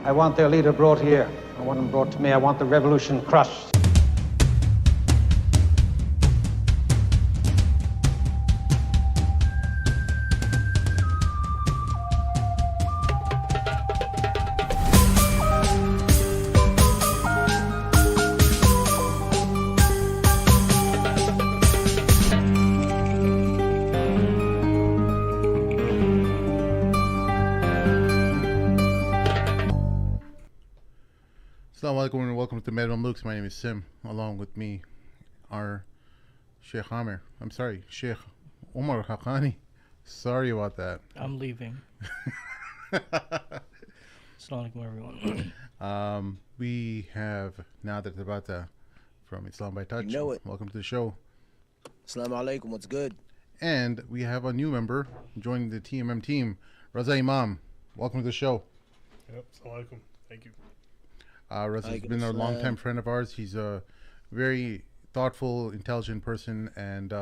I want their leader brought here. I want him brought to me. I want the revolution crushed. Assalamu alaikum and welcome to Mamluks. My name is Sim. Along with me are Sheikh Amir. I'm sorry, Sheikh Omar Haqqani. Sorry about that. I'm leaving. Assalamu alaikum, everyone. We have Nader Tabata from Islam by Touch. You know it. Welcome to the show. Assalamu alaikum, what's good? And we have a new member joining the TMM team, Raza Imam. Welcome to the show. Yep, assalamu alaikum. Thank you. Raza's been a longtime friend of ours. He's a very thoughtful, intelligent person. And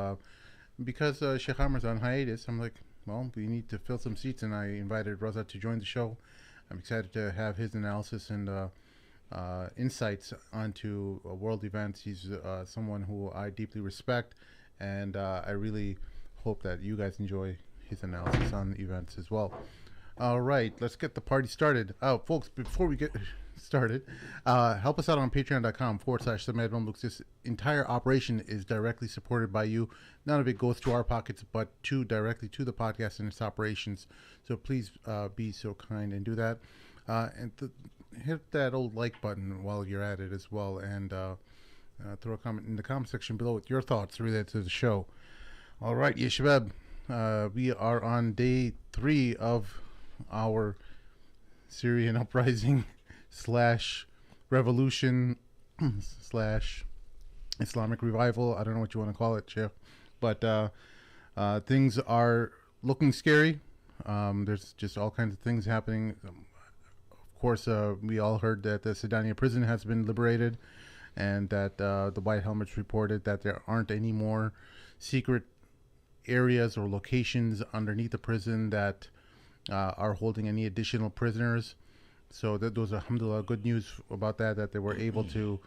because Sheikh Amir's on hiatus, I'm like, well, we need to fill some seats. And I invited Raza to join the show. I'm excited to have his analysis and insights onto world events. He's someone who I deeply respect. And I really hope that you guys enjoy his analysis on events as well. All right, let's get the party started. Folks, before we get started, help us out on patreon.com/Mamluks. This entire operation is directly supported by you. None of it goes to our pockets, but directly to the podcast and its operations. So please be so kind and do that. And hit that old like button while you're at it as well. And throw a comment in the comment section below with your thoughts related to the show. All right, Yeshabab, we are on day 3 of our Syrian uprising / revolution / Islamic revival. I don't know what you want to call it, Sheikh. But things are looking scary. There's just all kinds of things happening. Of course, we all heard that the Syrian prison has been liberated and that the White Helmets reported that there aren't any more secret areas or locations underneath the prison that are holding any additional prisoners. So those are, alhamdulillah, good news about that they were able to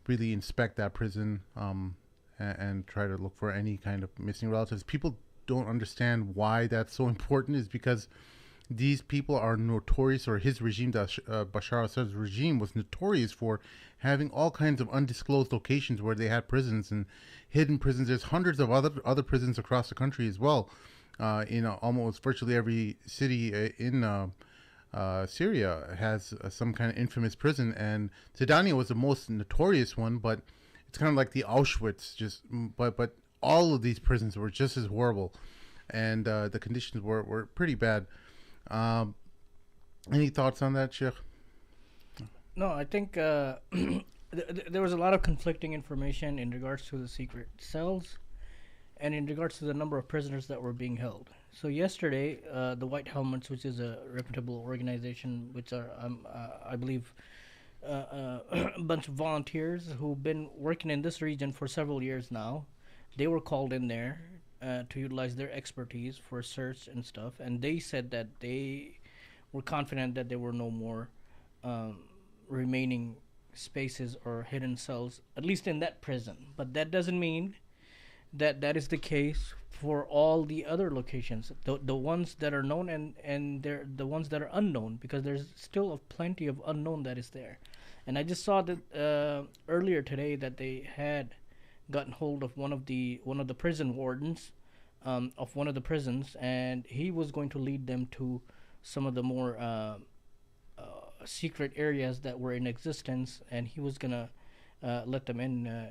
really inspect that prison and try to look for any kind of missing relatives. People don't understand why that's so important, is because these people are notorious, or his regime, Bashar Assad's regime, was notorious for having all kinds of undisclosed locations where they had prisons and hidden prisons. There's hundreds of other prisons across the country as well. In almost virtually every city in Syria has some kind of infamous prison, and Sedania was the most notorious one, but it's kind of like the Auschwitz, but all of these prisons were just as horrible, and the conditions were pretty bad. Any thoughts on that, Sheikh? No, I think there was a lot of conflicting information in regards to the secret cells and in regards to the number of prisoners that were being held. So yesterday, the White Helmets, which is a reputable organization, which are, I believe, a bunch of volunteers who've been working in this region for several years now, they were called in there to utilize their expertise for search and stuff, and they said that they were confident that there were no more remaining spaces or hidden cells, at least in that prison. But that doesn't mean that is the case for all the other locations, the ones that are known and they're the ones that are unknown, because there's still plenty of unknown that is there. And I just saw that earlier today that they had gotten hold of one of the prison wardens of one of the prisons, and he was going to lead them to some of the more secret areas that were in existence, and he was gonna let them in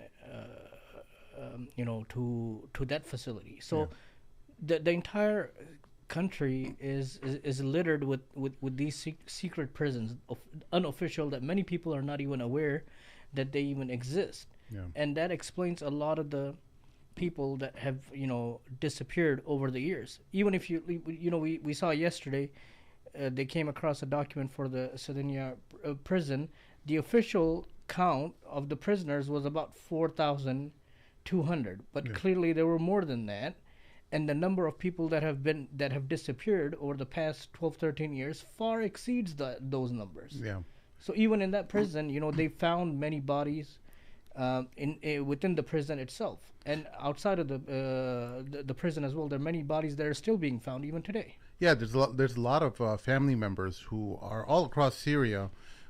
to that facility. So the entire country is littered with these secret prisons, unofficial, that many people are not even aware that they even exist. And that explains a lot of the people that have disappeared over the years. Even if we saw yesterday, they came across a document for the Syrian prison. The official count of the prisoners was about 4,200, but clearly there were more than that. and the number of people that have disappeared over the past 12, 13 years far exceeds those numbers. Yeah. So even in that prison, they found many bodies within the prison itself, and outside of the prison as well. There are many bodies that are still being found even today. Yeah, there's a lot of family members who are all across Syria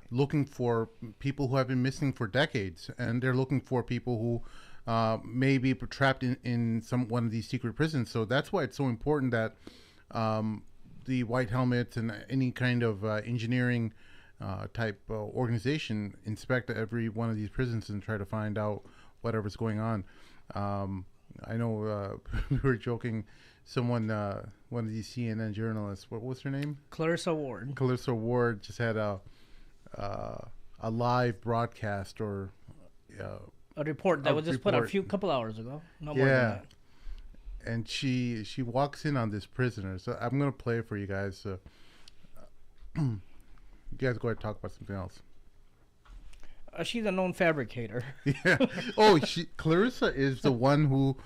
looking for people who have been missing for decades, and they're looking for people who may be trapped in one of these secret prisons. So that's why it's so important that the White Helmets and any kind of engineering type organization inspect every one of these prisons and try to find out whatever's going on. I know we were joking. Someone, one of these CNN journalists, what was her name? Clarissa Ward. Clarissa Ward just had a live broadcast or a report that was just put a couple hours ago. No more than that. And she walks in on this prisoner. So I'm gonna play it for you guys. So you guys go ahead and talk about something else. She's a known fabricator. Yeah. Oh, Clarissa is the one who.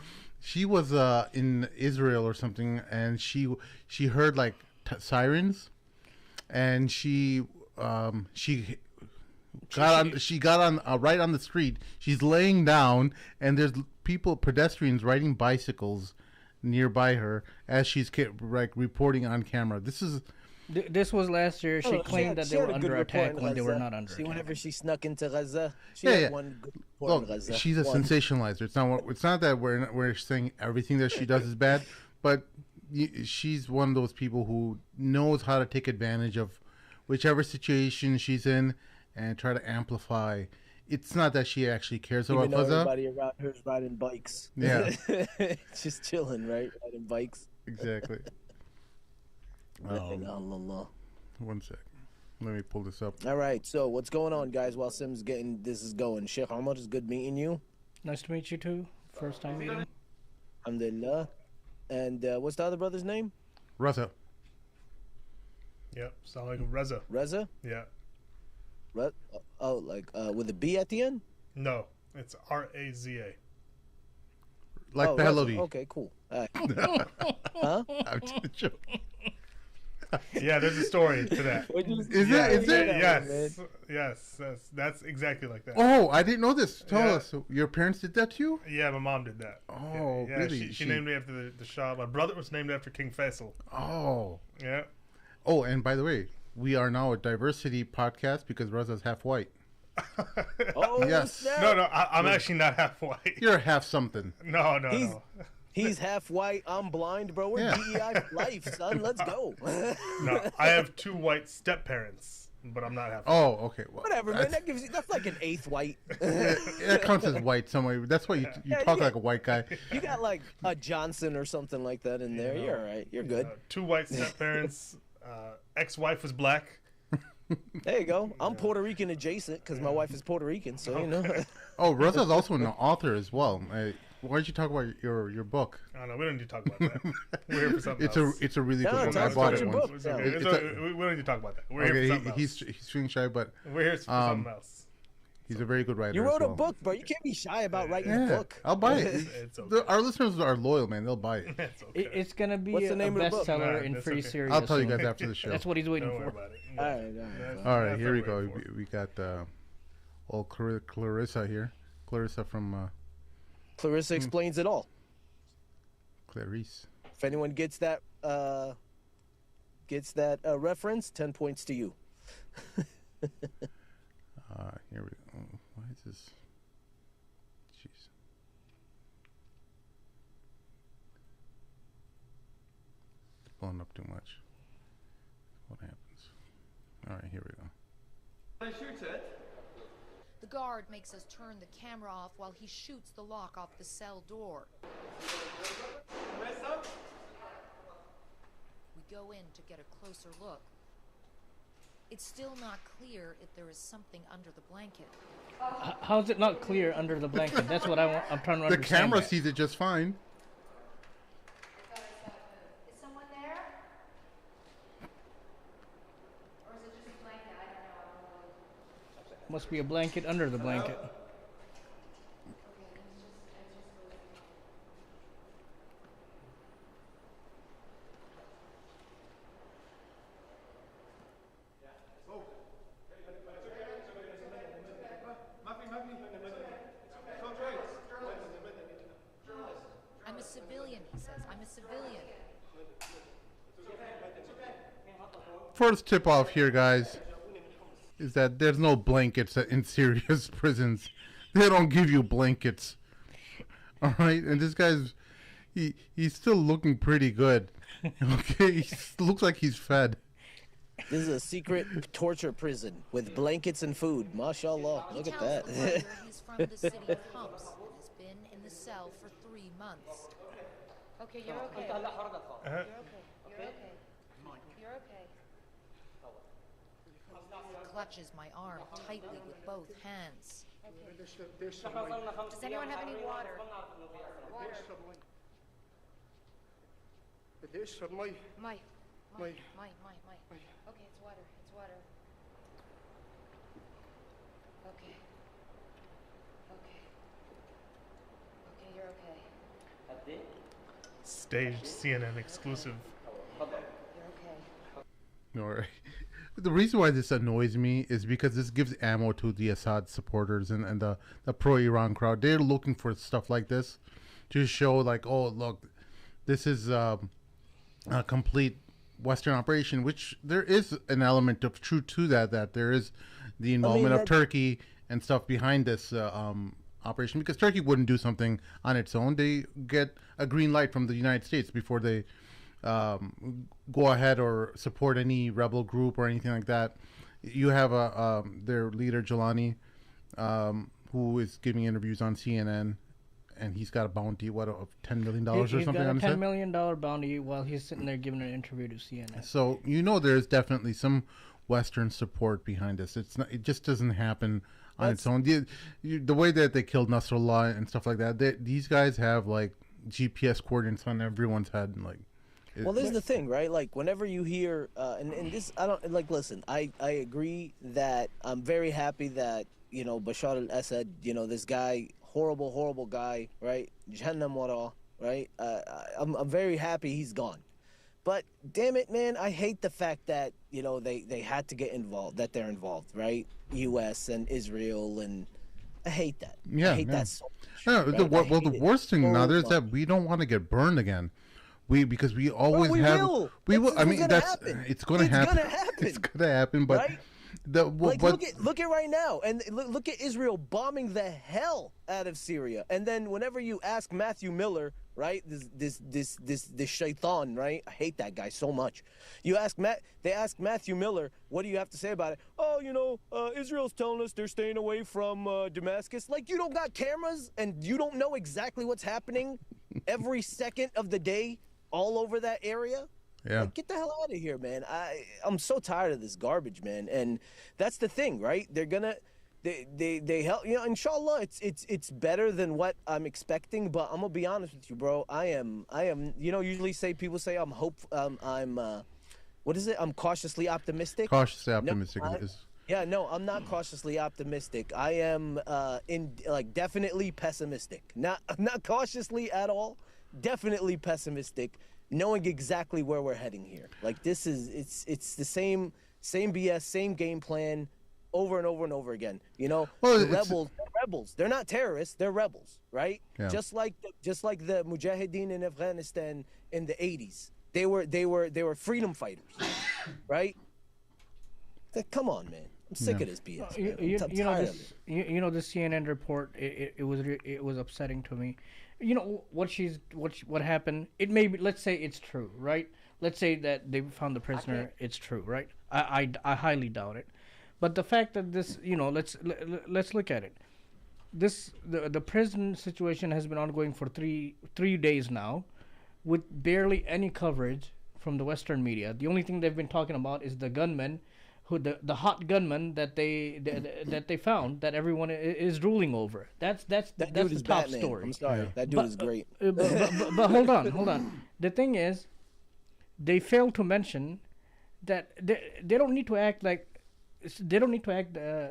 She was in Israel or something, and she heard like sirens, and she got on right on the street. She's laying down, and there's pedestrians riding bicycles nearby her as she's reporting on camera. This was last year. She claimed that they were under attack when they were not under attack. Whenever she snuck into Gaza, she yeah, had one good report in Gaza. She's a sensationalizer. It's not that we're saying everything that she does is bad, but she's one of those people who knows how to take advantage of whichever situation she's in and try to amplify. It's not that she actually cares about Gaza. Everybody around her is riding bikes. Yeah. Just chilling, right? Riding bikes. Exactly. One sec. Let me pull this up. All right. So what's going on, guys? While Sim's getting this is going, Sheikh Ahmad, it's good meeting you. Nice to meet you too. First time meeting. Alhamdulillah. And what's the other brother's name? Reza. Yep. Sound like Reza. Reza? Yeah. With a B at the end? No, it's Raza. Like the Hello. Okay, cool. All right. Huh? I'm just joking. Yeah, there's a story to that. Is there? Yes. That's exactly like that. Oh, I didn't know this. Tell us. Your parents did that to you? Yeah, my mom did that. Oh, yeah, really? She named me after the Shah. My brother was named after King Faisal. Oh. Yeah. Oh, and by the way, we are now a diversity podcast because Reza's half white. Oh, yes. No, I'm actually not half white. You're half something. No. He's half white. I'm blind, bro. We're DEI for life, son. Let's go. No, I have two white step parents, but I'm not half white. Oh, okay. Well, whatever, man. That's like an eighth white. That counts as white somewhere. That's why you talk like a white guy. You got like a Johnson or something like that in there. You're all right. You're good. Two white step parents. Ex-wife was black. There you go. I'm Puerto Rican adjacent because my wife is Puerto Rican, so you know. Oh, Reza's also an author as well. Why don't you talk about your book? Oh no, we don't need to talk about that. We're here for something else. It's a really good book. I talk bought about it your once. book. We don't need to talk about that. We're here for something else. He's feeling shy, but we're here for something else. He's a very good writer. You wrote as a well. book, bro. You can't be shy about writing a book. I'll buy it. It's okay. Our listeners are loyal, man. They'll buy it. It's okay. It's gonna be What's the a name of the book? bestseller Nah, in that's Free okay. Syria. I'll tell you soon. guys after the show. That's what he's waiting Don't worry for. about it. All right. All right, here we go. We got old Clarissa here. Clarissa from Clarissa explains it all. Clarice. If anyone gets that reference, 10 points to you. Here we go. Why is this? Jeez. It's blowing up too much. What happens? All right, here we go. I shoot it. The guard makes us turn the camera off while he shoots the lock off the cell door. We go in to get a closer look. It's still not clear if there is something under the blanket. How is it not clear under the blanket? That's what I'm trying to The understand. camera sees it just fine. Is someone there? Or is it just a blanket? I don't know. Must be a blanket under the blanket. says, I'm a civilian. First tip off here, guys, is that there's no blankets in Syria's prisons. They don't give you blankets. All right, and this guy's he's still looking pretty good. Okay, he looks like he's fed. This is a secret torture prison with blankets and food. MashaAllah, look at that. He's from the city of Homs and has been in the cell for 3 months. Okay, you're okay. You're okay. You're okay. You're okay. Clutches my arm tightly with both hands. Does anyone have any water? Water. My. Okay, it's water. It's water. Okay. Okay. Okay, you're okay. Staged CNN exclusive. You're okay. All right. The reason why this annoys me is because this gives ammo to the Assad supporters and the pro-Iran crowd. They're looking for stuff like this to show, like, oh, look, this is a complete Western operation, which there is an element of truth to that there is the involvement of Turkey and stuff behind this operation, because Turkey wouldn't do something on its own. They get a green light from the United States before they go ahead or support any rebel group or anything like that. You have their leader Jelani, who is giving interviews on CNN, and he's got a bounty of $10 million or something on his head. He's got a $10 million bounty while he's sitting there giving an interview to CNN. So there's definitely some Western support behind this. It's not. It just doesn't happen on its own. The way that they killed Nasrallah and stuff like that, these guys have like GPS coordinates on everyone's head, and like. Well, this is the thing, right? Like, whenever you hear, and this, I don't, like, listen, I agree that I'm very happy that, Bashar al-Assad, this guy, horrible guy, right? Jahannam wara, right? I'm very happy he's gone. But, damn it, man, I hate the fact that, they had to get involved, that they're involved, right? U.S. and Israel, and I hate that. Yeah, I hate that so Yeah, much. Right? the worst thing now is that we don't want to get burned again. Because we always have. We will. I mean, it's going to happen. It's going to happen. But right? Look at right now, and look at Israel bombing the hell out of Syria. And then whenever you ask Matthew Miller, right, this shaitan, right? I hate that guy so much. They ask Matthew Miller, what do you have to say about it? Oh, Israel's telling us they're staying away from Damascus. Like, you don't got cameras, and you don't know exactly what's happening every second of the day. All over that area. Yeah. Like, get the hell out of here, man. I'm so tired of this garbage, man. And that's the thing, right? They're gonna they help, inshallah it's better than what I'm expecting, but I'm gonna be honest with you, bro. I am usually people say I'm what is it? I'm cautiously optimistic. Cautiously optimistic is. Yeah, no, I'm not cautiously optimistic. I am definitely pessimistic. Not cautiously at all. Definitely pessimistic, knowing exactly where we're heading here. Like, this is it's the same BS, same game plan over and over and over again. Well, the rebels. They're not terrorists, they're rebels, right? Yeah. Just like the Mujahideen in Afghanistan in the 80s. They were freedom fighters. Right? Come on, man. I'm sick of this BS. Man. This CNN report, it was upsetting to me. What happened? It may be, let's say it's true, right? Let's say that they found the prisoner. It's true, right? I highly doubt it. But the fact that this, let's look at it. The prison situation has been ongoing for three days now, with barely any coverage from the Western media. The only thing they've been talking about is the gunmen, the hot gunman that they found, that everyone is ruling over. That's the top Batman. story. I'm sorry, that dude is great. But hold on. The thing is, they fail to mention that they don't need to act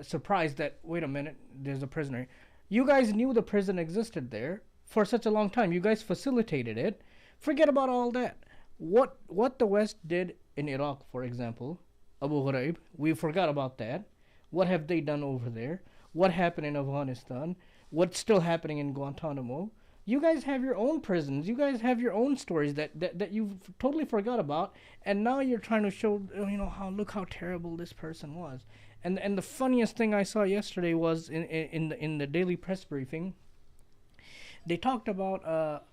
surprised that, wait a minute, there's a prisoner. You guys knew the prison existed there for such a long time. You guys facilitated it. Forget about all that. What the West did in Iraq, for example, Abu Ghraib, we forgot about that. What have they done over there? What happened in Afghanistan? What's still happening in Guantanamo? You guys have your own prisons. You guys have your own stories that you've totally forgot about, and now you're trying to show, look how terrible this person was. And the funniest thing I saw yesterday was in the daily press briefing. They talked about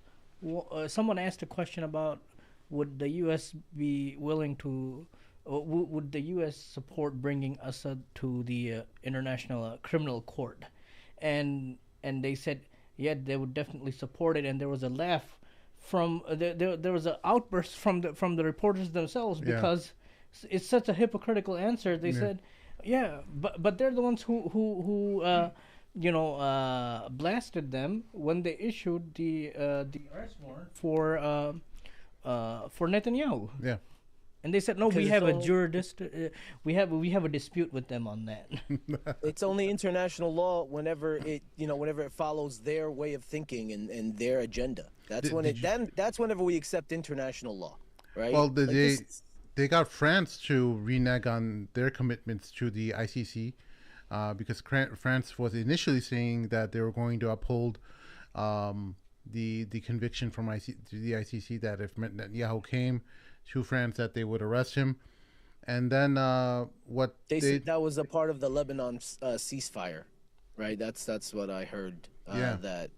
someone asked a question about would the U.S. be willing to, would the U.S. support bringing Assad to the International Criminal Court, and they said, yeah, they would definitely support it, and there was a laugh from there was an outburst from the reporters themselves because it's such a hypocritical answer. They said, yeah, but they're the ones who blasted them when they issued the arrest warrant for Netanyahu. Yeah. And they said, no, we have we have a dispute with them on that. It's only international law whenever it follows their way of thinking and their agenda. That's that's whenever we accept international law, right? Well, they got France to renege on their commitments to the ICC because France was initially saying that they were going to uphold the conviction from the ICC that if Netanyahu came to France that they would arrest him, and then what they said that was a part of the Lebanon ceasefire, right? That's what I heard. That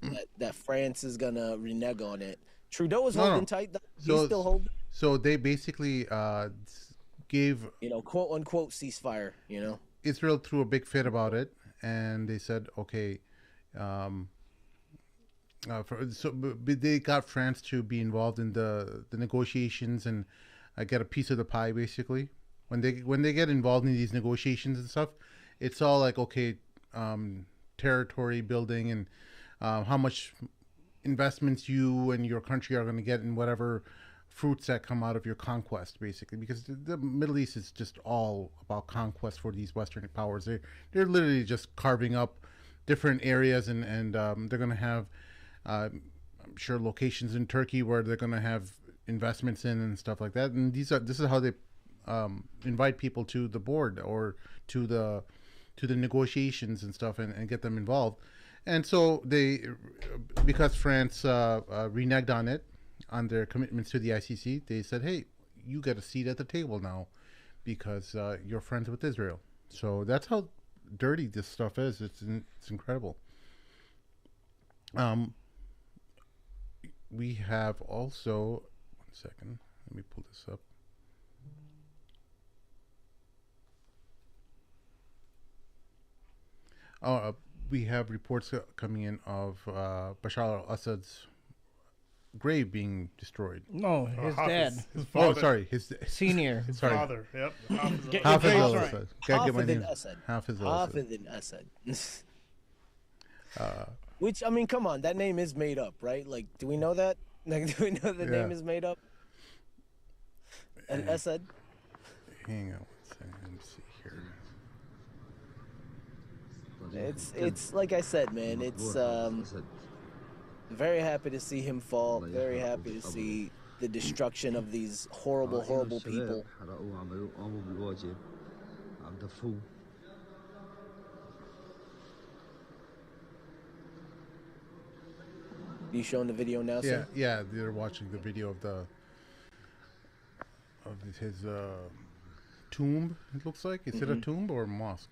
France is gonna renege on it. Trudeau is holding tight. He's still holding. So they basically gave quote unquote ceasefire. Israel threw a big fit about it, and they said okay. They got France to be involved in the negotiations and get a piece of the pie. Basically, when they get involved in these negotiations and stuff, it's all like territory building and how much investments you and your country are going to get in whatever fruits that come out of your conquest, basically, because the Middle East is just all about conquest for these Western powers. They're literally just carving up different areas and they're going to have I'm sure locations in Turkey where they're going to have investments in and stuff like that. And this is how they invite people to the board or to the negotiations and stuff and get them involved. And so because France reneged on their commitments to the ICC, they said, hey, you get a seat at the table now because you're friends with Israel. So that's how dirty this stuff is. It's incredible. We have also, 1 second, let me pull this up. We have reports coming in of Bashar al-Assad's grave being destroyed. No, his dad. His father. Sorry, his senior. His sorry. father. Yep. Hafiz al-Assad. Gotta get my name. Hafiz al-Assad. Which, I mean, come on, that name is made up, right? Like, do we know that? Like, do we know the name is made up? And Assad? Hang on 1 second. Let me see here. It's like I said, man. It's very happy to see him fall. Very happy to see the destruction of these horrible, horrible people. You showing the video now, sir? Yeah, they're watching the video of his tomb. It looks like. Is it a tomb or a mosque?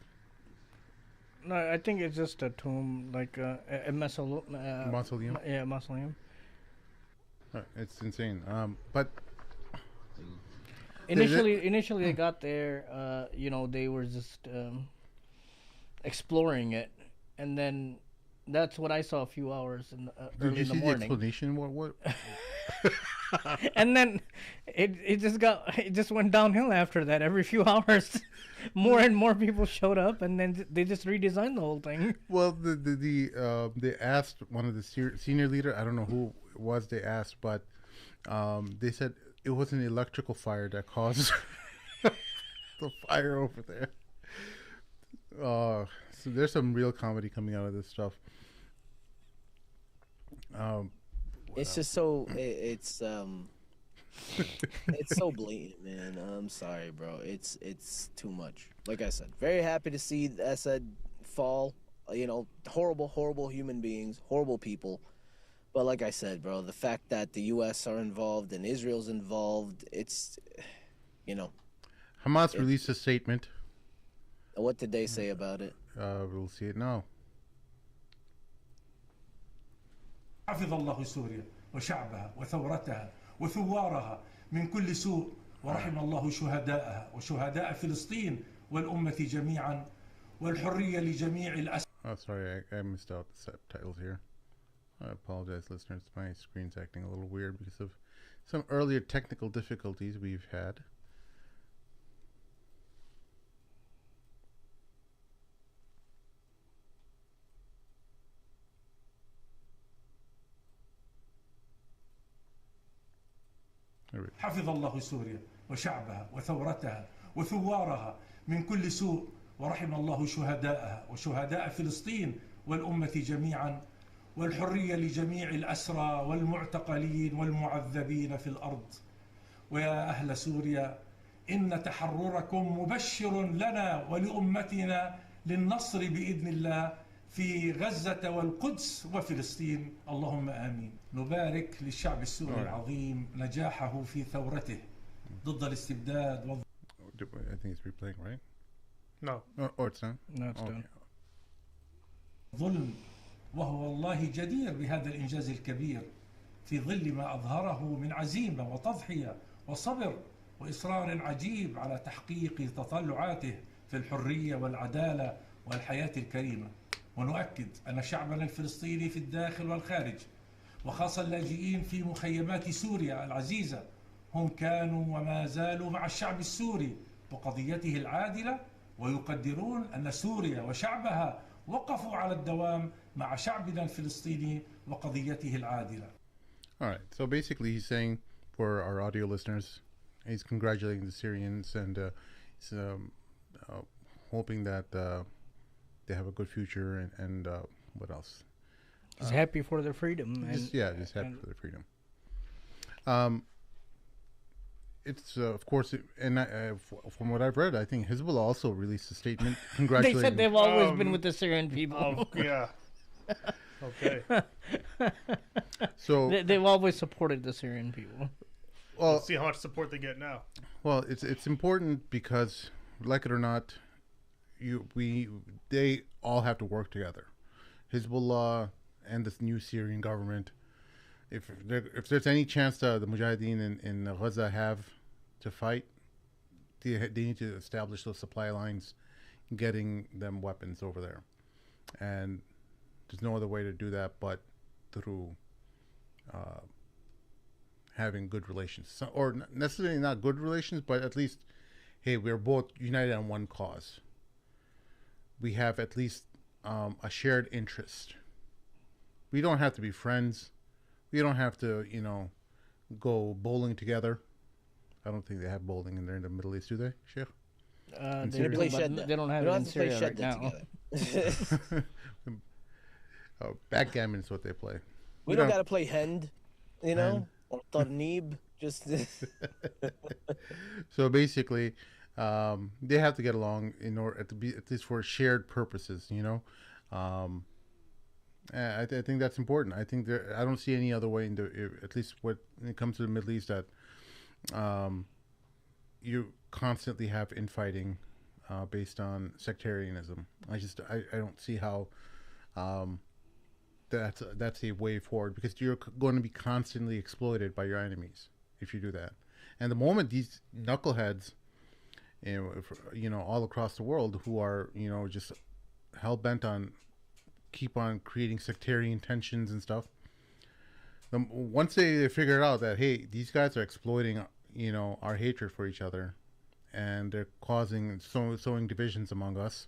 No, I think it's just a tomb, like a mausoleum. Yeah, mausoleum. It's insane. But initially they got there. They were just exploring it, and then that's what I saw a few hours early in the morning. Did you see the explanation? What? And then it just went downhill after that. Every few hours, more and more people showed up, and then they just redesigned the whole thing. Well, they asked one of the senior leader. I don't know who it was. They asked, but they said it was an electrical fire that caused the fire over there. So there's some real comedy coming out of this stuff. It's just so it's so blatant, man. I'm sorry, bro. It's too much. Like I said, very happy to see Assad fall. Horrible, horrible human beings, horrible people. But like I said, bro, the fact that the U.S. are involved and Israel's involved, it's, you know. Hamas released a statement. What did they say about it? We'll see it now. حفظ الله سوريا وشعبها وثورتها وثوارها من كل سوء ورحم الله شهداءها وشهداء فلسطين والأمة جميعا والحرية لجميع الأسرى. Oh, sorry, I missed out the subtitles here. I apologize, listeners. My screen's acting a little weird because of some earlier technical difficulties we've had. حفظ الله سوريا وشعبها وثورتها وثوارها من كل سوء ورحم الله شهداءها وشهداء فلسطين والأمة جميعا والحرية لجميع الأسرى والمعتقلين والمعذبين في الأرض. ويا أهل سوريا إن تحرركم مبشر لنا ولأمتنا للنصر بإذن الله في غزة والقدس وفلسطين. اللهم آمين. نبارك للشعب السوري العظيم نجاحه في ثورته ضد الاستبداد I think it's replaying, right? No. Or it's done? No, it's done. ظلم، وهو والله جدير بهذا الإنجاز الكبير في ظل ما أظهره من عزيمة وتضحية وصبر وإصرار عجيب على تحقيق تطلعاته في الحرية والعدالة والحياة الكريمة. ونؤكد أن شعبنا الفلسطيني في الداخل والخارج وخاصة اللاجئين في مخيمات سوريا العزيزة هم كانوا وما زالوا مع الشعب السوري وقضيته العادلة ويقدرون أن سوريا وشعبها وقفوا على الدوام مع شعبنا الفلسطيني وقضيته العادلة. All right. So basically he's saying, for our audio listeners, he's congratulating the Syrians and he's hoping that they have a good future and what else? He's happy for their freedom. Just happy for their freedom. It's of course, and from what I've read, I think Hezbollah also released a statement congratulating. They said they've always been with the Syrian people. Oh, yeah. Okay. So They've always supported the Syrian people. Well, Let's see how much support they get now. Well, it's important because, like it or not, they all have to work together. Hezbollah and this new Syrian government. If there's any chance the Mujahideen in Gaza have to fight, they need to establish those supply lines, getting them weapons over there. And there's no other way to do that but through having good relations. So, or necessarily not good relations, but at least, hey, we're both united on one cause. We have at least a shared interest. We don't have to be friends. We don't have to, go bowling together. I don't think they have bowling in there in the Middle East, do they, Sheikh? They don't have it in Syria right now. Backgammon is what they play. We don't got to play Hend, or Tarnib. Just So basically, they have to get along in order at least for shared purposes, I think that's important. I think I don't see any other way at least when it comes to the Middle East, that you constantly have infighting based on sectarianism. I don't see how that's a way forward, because you're going to be constantly exploited by your enemies if you do that. And the moment these knuckleheads, all across the world who are just hell bent on keep on creating sectarian tensions and stuff, once they figure out that, hey, these guys are exploiting our hatred for each other and they're causing sowing divisions among us,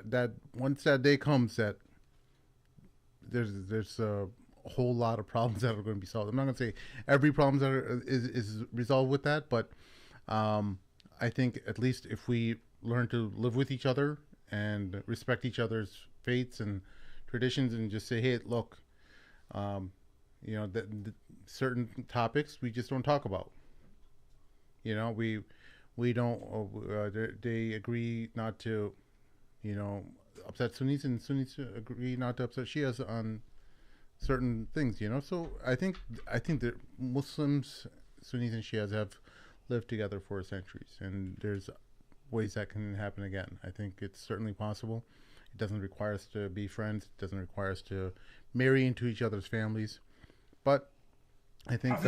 that once that day comes, that there's a whole lot of problems that are going to be solved. I'm not going to say every problem is resolved with that, but I think at least if we learn to live with each other and respect each other's faiths and traditions, and just say, hey, look, the certain topics we just don't talk about. We don't. They agree not to, upset Sunnis, and Sunnis agree not to upset Shias certain things, you know. So I think that Muslims, Sunnis, and Shias have lived together for centuries, and there's ways that can happen again. I think it's certainly possible. It doesn't require us to be friends. It doesn't require us to marry into each other's families. But I think, I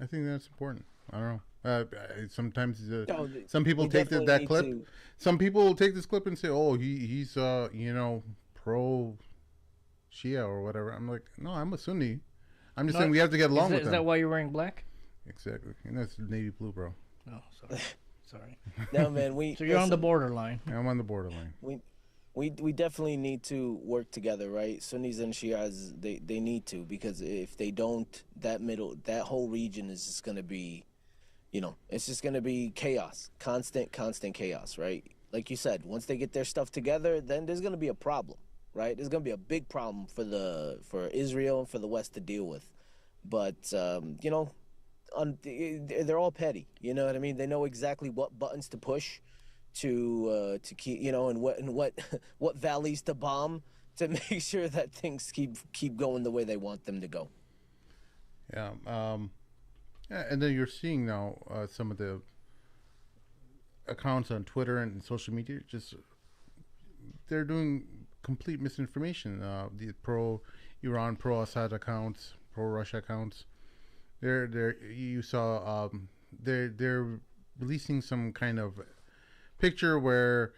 think that's important. I don't know. Sometimes some people take that clip. Some people take this clip and say, "Oh, he's pro Shia or whatever." I'm like, no, I'm a Sunni. I'm just saying we have to get along with them. Is that why you're wearing black? Exactly. And that's navy blue, bro. No, sorry. Sorry. No, man. So you're on the borderline. Yeah, I'm on the borderline. We definitely need to work together, right? Sunnis and Shias, they need to, because if they don't, that whole region is just gonna be, it's just gonna be chaos, constant chaos, right? Like you said, once they get their stuff together, then there's gonna be a problem, right? There's gonna be a big problem for Israel and for the West to deal with, but they're all petty. You know what I mean? They know exactly what buttons to push to keep, and what valleys to bomb to make sure that things keep going the way they want them to go. Yeah. And then you're seeing now some of the accounts on Twitter and social media, they're doing complete misinformation. The pro-Iran, pro-Assad accounts, pro-Russia accounts. They're releasing some kind of picture where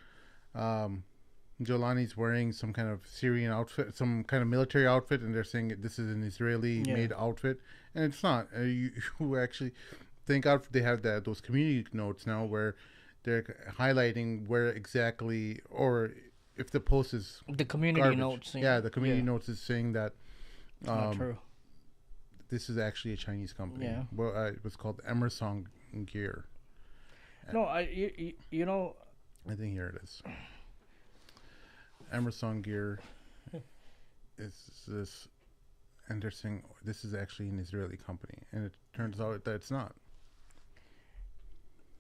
Jolani's wearing some kind of Syrian outfit, some kind of military outfit, and they're saying this is an Israeli-made outfit, and it's not. You actually, thank God they have those community notes now where they're highlighting where exactly, or if the post is the community garbage. Notes. Yeah, the community notes is saying that not true. This is actually a Chinese company. Yeah. Well, it was called Emerson Gear. No, I think here it is. Emerson Gear is this, and they're saying this is actually an Israeli company, and it turns out that it's not.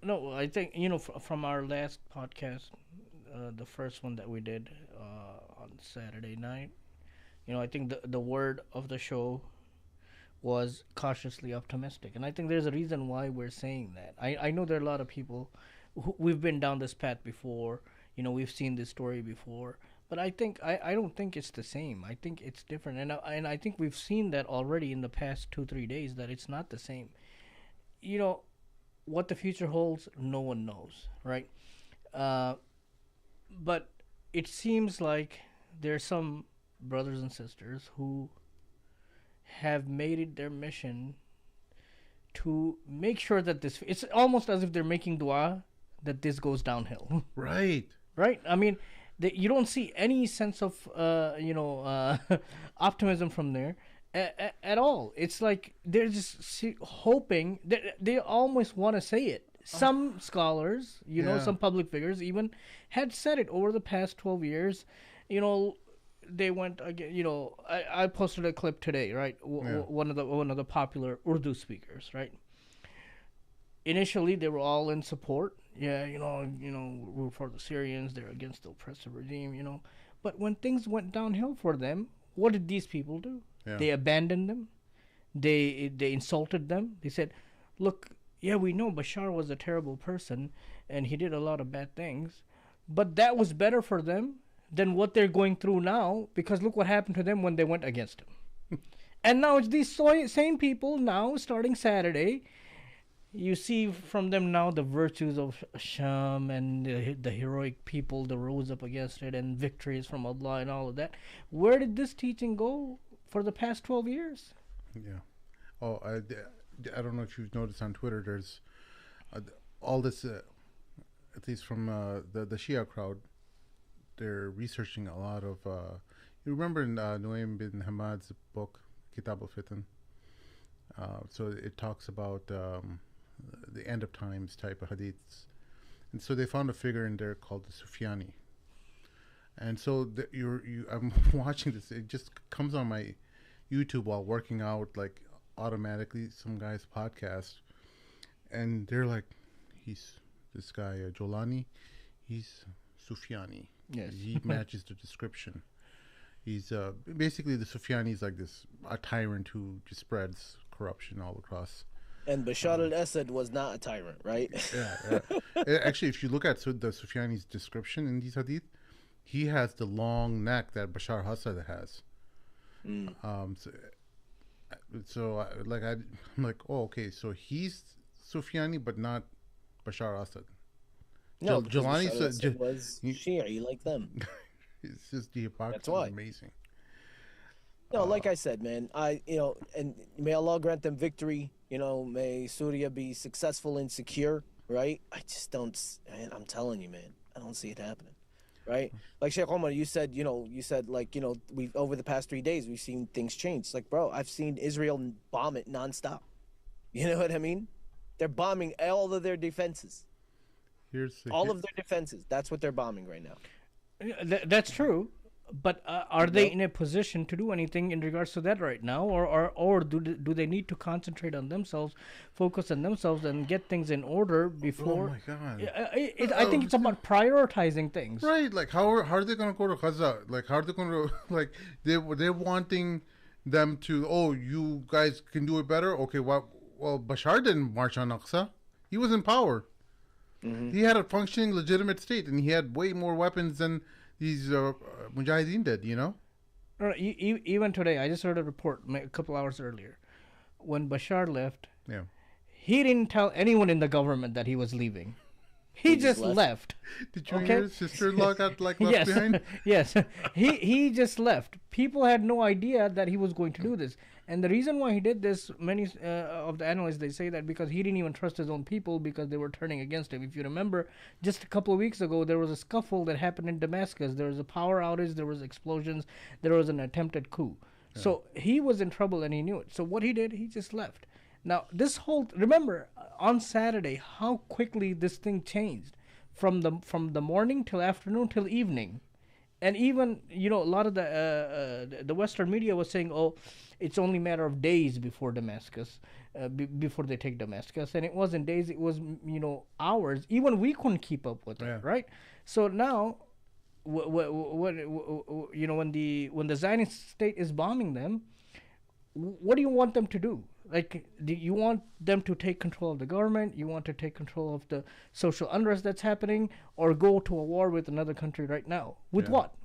No, I think from our last podcast, the first one that we did on Saturday night, I think the word of the show was cautiously optimistic, and I think there's a reason why we're saying that. I know there are a lot of people we've been down this path before. We've seen this story before, but I don't think it's the same. I think it's different, and I think we've seen that already in the past 2-3 days, that it's not the same. What the future holds, no one knows, right? But it seems like there's some brothers and sisters who have made it their mission to make sure that it's almost as if they're making dua that this goes downhill. Right. I mean, you don't see any sense of optimism from there at all. It's like they're just hoping they almost want to say it. Some scholars, some public figures even had said it over the past 12 years. They went again. I posted a clip today, right? One of the popular Urdu speakers, right? Initially, they were all in support. Yeah, we're for the Syrians. They're against the oppressive regime. But when things went downhill for them, what did these people do? Yeah. They abandoned them. They insulted them. They said, "Look, yeah, we know Bashar was a terrible person and he did a lot of bad things, but that was better for them than what they're going through now, because look what happened to them when they went against him." And now it's these same people now, starting Saturday, you see from them now the virtues of Sham and the heroic people that rose up against it and victories from Allah and all of that. Where did this teaching go for the past 12 years? Yeah. Oh, I don't know if you've noticed on Twitter, there's all this, at least from the Shia crowd, they're researching a lot of, you remember in Nuaym bin Hamad's book, Kitab al-Fitan? So it talks about the end of times type of hadiths. And so they found a figure in there called the Sufyani. And so I'm watching this, it just comes on my YouTube while working out, like automatically, some guy's podcast. And they're like, this guy, Jolani, he's Sufyani. Yes. He matches the description. He's basically the Sufyani is like a tyrant who just spreads corruption all across. And Bashar al-Assad was not a tyrant, right? Actually, if you look at the Sufyani's description in these hadith, he has the long neck that Bashar al-Assad has. I'm like, oh, okay, so he's Sufyani, but not Bashar al-Assad. No, Jelani was Shi'i like them. It's just the hypocrisy. That's why. Amazing. No, like I said, man, and may Allah grant them victory. May Syria be successful and secure, right? I just don't, man, I'm telling you, man, I don't see it happening, right? Like Sheikh Omar, you said we've over the past 3 days, we've seen things change. It's like, bro, I've seen Israel bomb it nonstop. You know what I mean? They're bombing all of their defenses. All of their defenses. That's what they're bombing right now. That's true. But are they in a position to do anything in regards to that right now, or do they need to concentrate on themselves, focus on themselves, and get things in order before? Oh my God! I think it's about prioritizing things. Right? Like how are they going to go to Gaza? Like how are they going to they're wanting them to? Oh, you guys can do it better. Okay, well Bashar didn't march on Aqsa. He was in power. Mm-hmm. He had a functioning, legitimate state, and he had way more weapons than these Mujahideen did, No, even today, I just heard a report a couple hours earlier. When Bashar left, he didn't tell anyone in the government that he was leaving. He just left. Did you hear his sister-in-law got left behind? Yes. He just left. People had no idea that he was going to do this. And the reason why he did this, many of the analysts, they say that because he didn't even trust his own people because they were turning against him. If you remember, just a couple of weeks ago, there was a scuffle that happened in Damascus. There was a power outage. There was explosions. There was an attempted coup. Yeah. So he was in trouble and he knew it. So what he did, he just left. Now, remember, on Saturday, how quickly this thing changed from the morning till afternoon till evening. And even, a lot of the Western media was saying, oh, it's only a matter of days before Damascus, before they take Damascus. And it wasn't days, it was, hours. Even we couldn't keep up with it, right? So now, when the Zionist state is bombing them, what do you want them to do? Like, do you want them to take control of the government? You want to take control of the social unrest that's happening, or go to a war with another country right now? With what?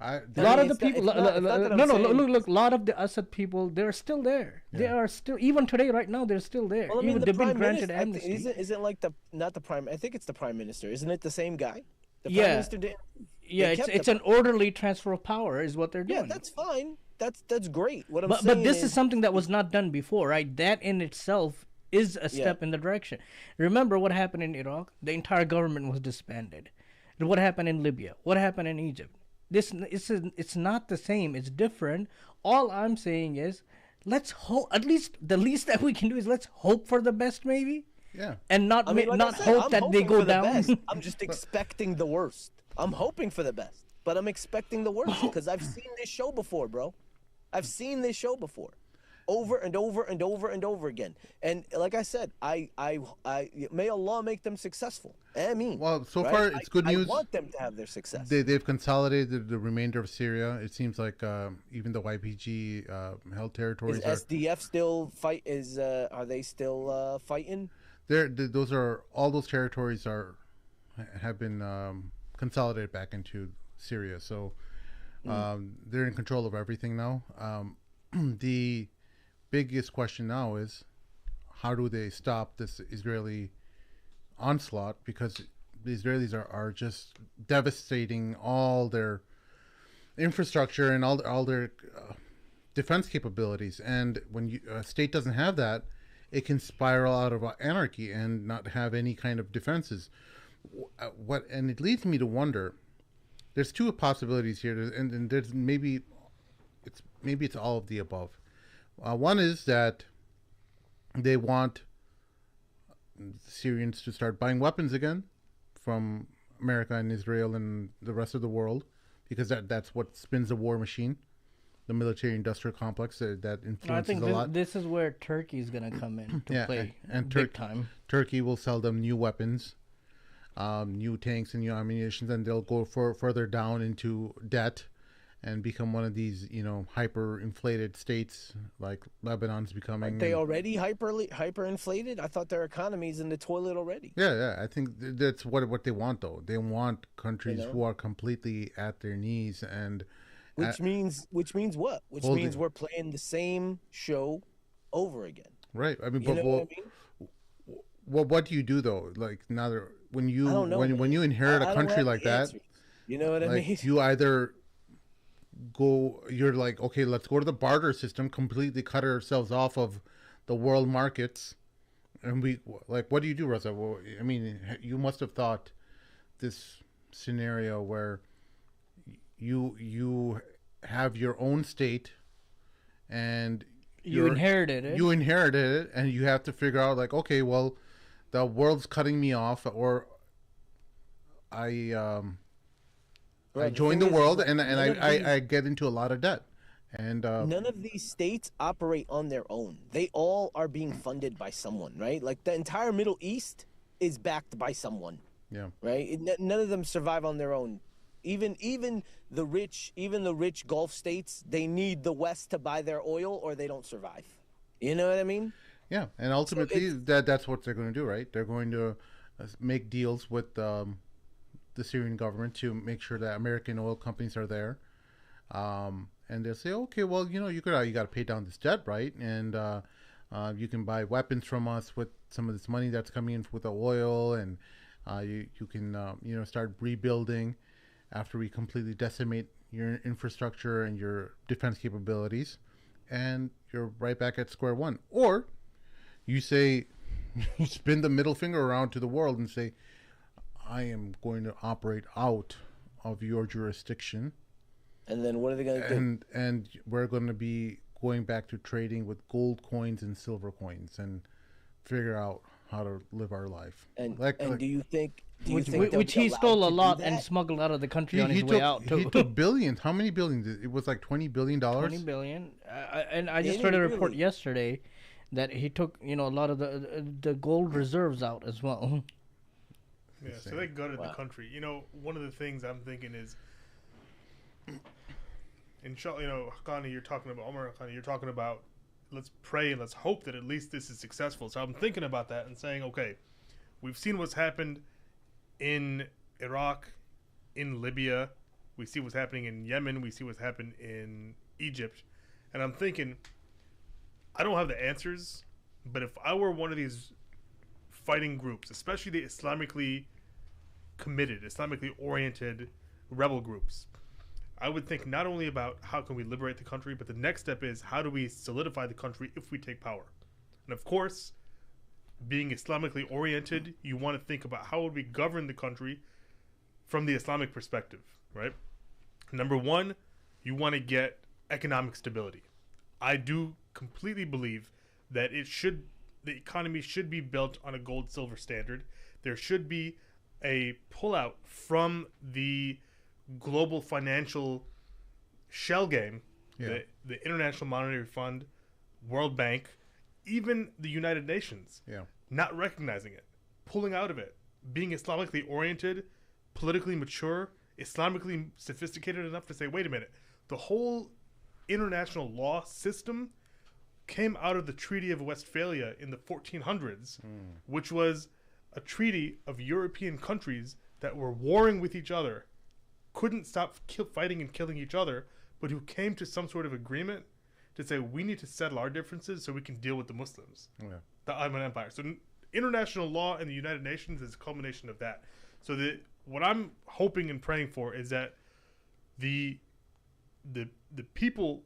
A lot of the people. Look. A lot of the Assad people, they're still there. Yeah. They are still, even today, right now, they're still there. Well, they've been granted amnesty. Isn't like not the prime? I think it's the prime minister. Isn't it the same guy? The prime minister did. Yeah, it's an orderly transfer of power, is what they're doing. Yeah, that's fine. That's great. But this is something that was not done before, right? That in itself is a step in the direction. Remember what happened in Iraq? The entire government was disbanded. What happened in Libya? What happened in Egypt? It's not the same. It's different. All I'm saying is, let's hope. At least the least that we can do is let's hope for the best, maybe. Yeah. And not hope that they go down. I'm just expecting the worst. I'm hoping for the best, but I'm expecting the worst because I've seen this show before, bro. I've seen this show before, over and over and over and over again. And like I said, I may Allah make them successful. I mean, well, so far it's good news. I want them to have their success. They've consolidated the remainder of Syria. It seems like even the YPG held territories. Is SDF still fight? Are they still fighting? Those are all those territories have been consolidated back into Syria. So. They're in control of everything now. The biggest question now is how do they stop this Israeli onslaught, because the Israelis are just devastating all their infrastructure and all their defense capabilities. And when a state doesn't have that, it can spiral out of anarchy and not have any kind of defenses. And it leads me to wonder. There's two possibilities here, and there's maybe it's all of the above. One is that they want the Syrians to start buying weapons again from America and Israel and the rest of the world, because that's what spins the war machine, the military-industrial complex that influences a lot. This is where Turkey is going to come in to play and big time. Turkey will sell them new weapons. New tanks and new ammunition, and they'll go further down into debt, and become one of these, hyper inflated states like Lebanon's becoming. Aren't they already hyper inflated? I thought their economy's in the toilet already. Yeah. I think that's what they want, though. They want countries who are completely at their knees, and which means what? Which means we're playing the same show over again. Right. I mean, what I mean? What do you do though? Like now, when you when you inherit a country like that, answers. You know what I mean? You either you're like, okay, let's go to the barter system, completely cut ourselves off of the world markets, and we what do you do, Raza? Well, I mean, you must have thought this scenario where you have your own state, and you inherited it, and you have to figure out like, okay, well, the world's cutting me off, or I join the world, and I get into a lot of debt. And none of these states operate on their own. They all are being funded by someone, right? Like the entire Middle East is backed by someone. Yeah. Right? None of them survive on their own. Even the rich Gulf states, they need the West to buy their oil or they don't survive. You know what I mean? Yeah, and ultimately that's what they're going to do, right? They're going to make deals with the Syrian government to make sure that American oil companies are there, and they'll say, okay, well, you got to pay down this debt, right? And you can buy weapons from us with some of this money that's coming in with the oil, and you can start rebuilding after we completely decimate your infrastructure and your defense capabilities, and you're right back at square one. Or you say, you spin the middle finger around to the world and say, I am going to operate out of your jurisdiction. And then what are they going to do? And we're going to be going back to trading with gold coins and silver coins and figure out how to live our life. And do you think... Which he stole a lot and smuggled out of the country on his way out, too. He took billions. How many billions? It was like $20 billion? $20 billion. And I just heard a report yesterday that he took, a lot of the gold reserves out as well. Yeah, so they gutted the country. One of the things I'm thinking is, Haqqani, you're talking about, Omar Haqqani, you're talking about, let's pray and let's hope that at least this is successful. So I'm thinking about that and saying, okay, we've seen what's happened in Iraq, in Libya, we see what's happening in Yemen, we see what's happened in Egypt, and I'm thinking, I don't have the answers, but if I were one of these fighting groups, especially the Islamically committed, Islamically oriented rebel groups, I would think not only about how can we liberate the country, but the next step is how do we solidify the country if we take power. And of course, being Islamically oriented, you want to think about how would we govern the country from the Islamic perspective, right? Number one, you want to get economic stability. I do completely believe that the economy should be built on a gold-silver standard. There should be a pullout from the global financial shell game, the International Monetary Fund, World Bank, even the United Nations, not recognizing it, pulling out of it, being Islamically oriented, politically mature, Islamically sophisticated enough to say, wait a minute, the whole international law system came out of the Treaty of Westphalia in the 1400s, which was a treaty of European countries that were warring with each other, couldn't stop fighting and killing each other, but who came to some sort of agreement to say we need to settle our differences so we can deal with the Muslims, the Ottoman Empire. So international law and the United Nations is a culmination of that. So what I'm hoping and praying for is that the people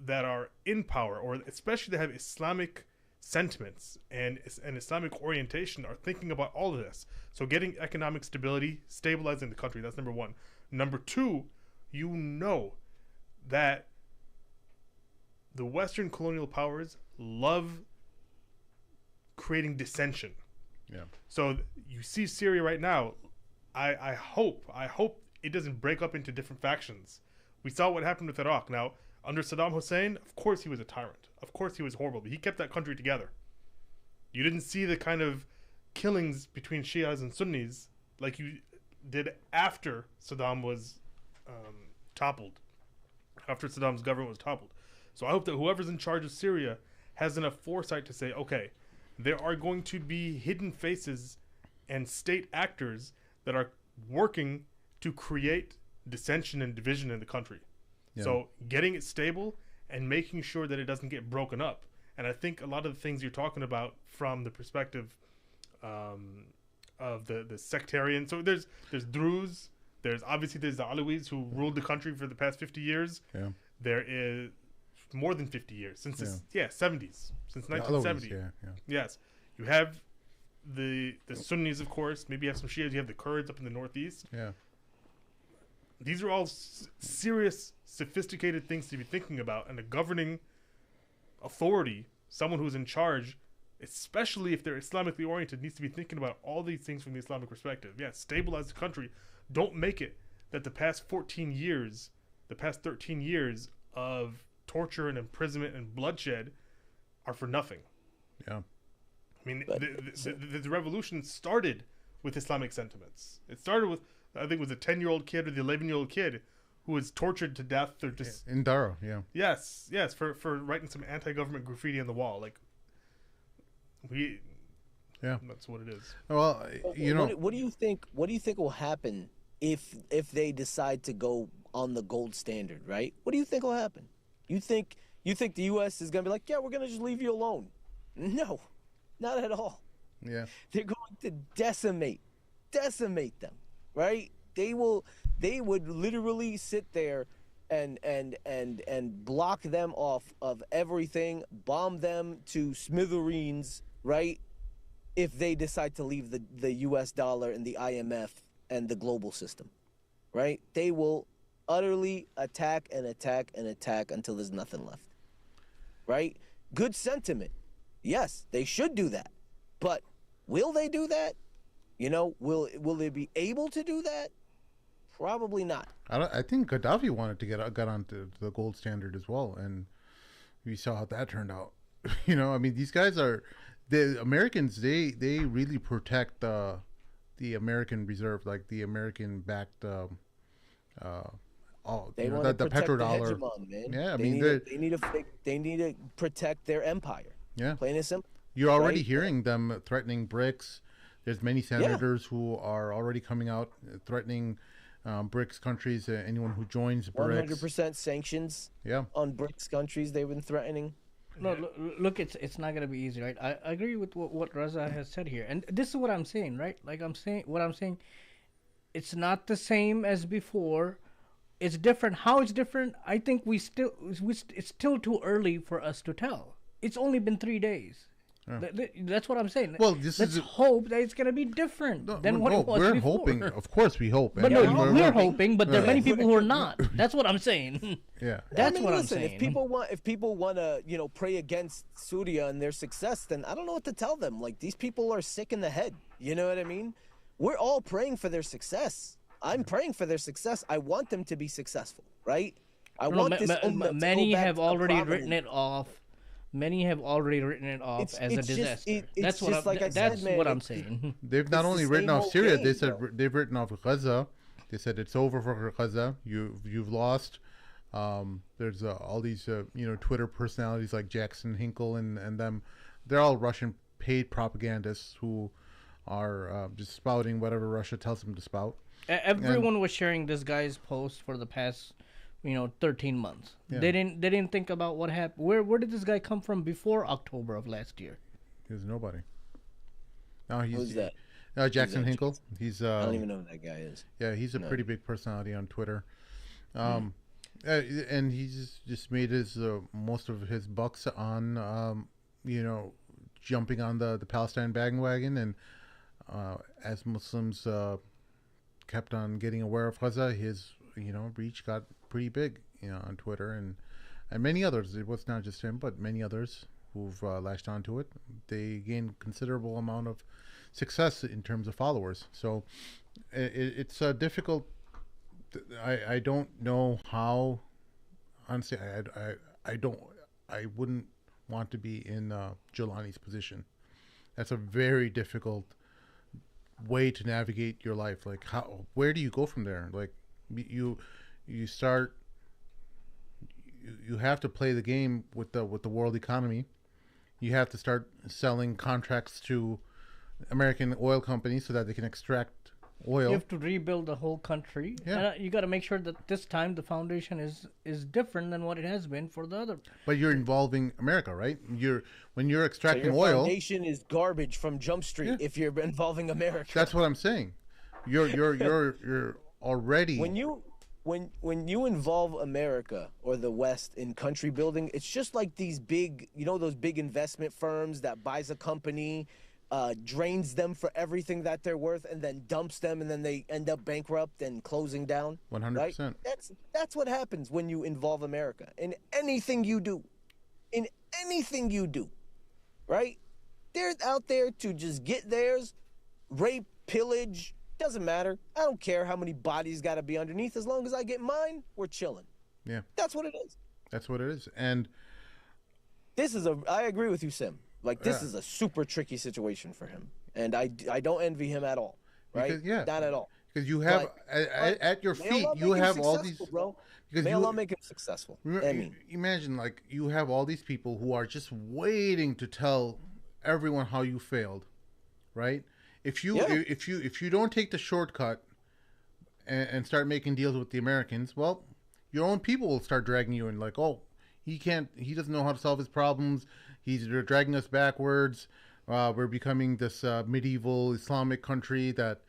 that are in power, or especially that have Islamic sentiments and an Islamic orientation, are thinking about all of this. So getting economic stability, stabilizing the country, that's number one. Number two, that the Western colonial powers love creating dissension. Yeah. So you see Syria right now. I hope it doesn't break up into different factions. We saw what happened with Iraq. Now, under Saddam Hussein, of course he was a tyrant. Of course he was horrible, but he kept that country together. You didn't see the kind of killings between Shias and Sunnis like you did after Saddam was toppled. after Saddam's government was toppled. So I hope that whoever's in charge of Syria has enough foresight to say, okay, there are going to be hidden faces and state actors that are working to create dissension and division in the country. Yeah. So getting it stable and making sure that it doesn't get broken up. And I think a lot of the things you're talking about from the perspective of the sectarian. So there's Druze. There's the Alawis who ruled the country for the past 50 years. Yeah. There is more than 50 years since 70s, since 1970. Alawis, yeah. Yes. You have the Sunnis, of course. Maybe you have some Shias. You have the Kurds up in the northeast. Yeah. These are all serious, sophisticated things to be thinking about, and a governing authority, someone who's in charge, especially if they're Islamically oriented, needs to be thinking about all these things from the Islamic perspective. Yeah, stabilize the country. Don't make it that the past 14 years, the past 13 years of torture and imprisonment and bloodshed are for nothing. Yeah. I mean, the revolution started with Islamic sentiments. It started with, I think it was a 10-year-old kid or the 11-year-old kid who was tortured to death or just... In Dara, yeah. Yes, for writing some anti-government graffiti on the wall. Like, that's what it is. Well, what do you think will happen if they decide to go on the gold standard, right? What do you think will happen? You think the U.S. is going to be like, yeah, we're going to just leave you alone? No, not at all. Yeah. They're going to decimate them, right? They would literally sit there and block them off of everything, bomb them to smithereens, right? If they decide to leave the US dollar and the IMF and the global system, right? They will utterly attack and attack and attack until there's nothing left, right? Good sentiment. Yes, they should do that. But will they do that? Will they be able to do that? Probably not. I think Gaddafi wanted to get onto the gold standard as well, and we saw how that turned out. I mean, these guys are the Americans. They really protect the American reserve, like the American backed. The petrodollar. Hegemon, man. Yeah, I they need to protect their empire. Yeah, plain and simple. You're already hearing them threatening BRICS. There's many senators who are already coming out threatening BRICS countries. Anyone who joins BRICS. 100% sanctions. Yeah. On BRICS countries, they've been threatening. No, look, it's not gonna be easy, right? I agree with what Raza has said here, and this is what I'm saying, right? Like I'm saying, it's not the same as before. It's different. How it's different? I think it's still too early for us to tell. It's only been 3 days. Yeah. That's what I'm saying. Well, let's hope that it's going to be different than what it was we're before. Hoping, of course, we hope. But we're hoping, but there are many people who are not. That's what I'm saying. Yeah, that's what I'm saying. If people want to, pray against Syria and their success, then I don't know what to tell them. Like, these people are sick in the head. You know what I mean? We're all praying for their success. I'm praying for their success. I want them to be successful, right? Many have already written it off. Many have already written it off as a disaster. That's what I'm saying. They've not only written off Syria, they said they've written off Gaza. They said it's over for Gaza. You've lost. There's all these Twitter personalities like Jackson Hinkle and them. They're all Russian paid propagandists who are just spouting whatever Russia tells them to spout. Everyone was sharing this guy's post for the past 13 months. Yeah. They didn't think about what happened. Where did this guy come from before October of last year? He was nobody. No, who's that? Jackson Hinkle. He's I don't even know who that guy is. Yeah, he's a pretty big personality on Twitter. And he's just made his most of his bucks on jumping on the Palestine bandwagon, and as Muslims kept on getting aware of Gaza, his reach got pretty big on Twitter, and many others. It was not just him, but many others who've latched onto it. They gained considerable amount of success in terms of followers. So it's difficult. I don't know how. Honestly, I wouldn't want to be in Jelani's position. That's a very difficult way to navigate your life. Like, where do you go from there? Like, you start you have to play the game with the world economy. You have to start selling contracts to American oil companies so that they can extract oil. You have to rebuild the whole country. Yeah. And you got to make sure that this time the foundation is different than what it has been for the other. But you're involving America, right? When you're extracting so your oil, foundation is garbage from Jump Street if you're involving America. That's what I'm saying. You're already when you involve America or the West in country building, it's just like these big, those big investment firms that buys a company, drains them for everything that they're worth, and then dumps them, and then they end up bankrupt and closing down. 100%. Right? That's what happens when you involve America in anything you do. In anything you do, right? They're out there to just get theirs, rape, pillage. Doesn't matter. I don't care how many bodies got to be underneath. As long as I get mine, we're chilling. Yeah. That's what it is. That's what it is. And I agree with you, Sim. Like, this is a super tricky situation for him. And I don't envy him at all. Right? Because, Not at all. Because you have, at your feet, you have all these... Bro. Because may Allah make him successful. Imagine, like, you have all these people who are just waiting to tell everyone how you failed, right? If you don't take the shortcut and start making deals with the Americans, well, your own people will start dragging you in. Like, oh, he doesn't know how to solve his problems. They're dragging us backwards. We're becoming this medieval Islamic country that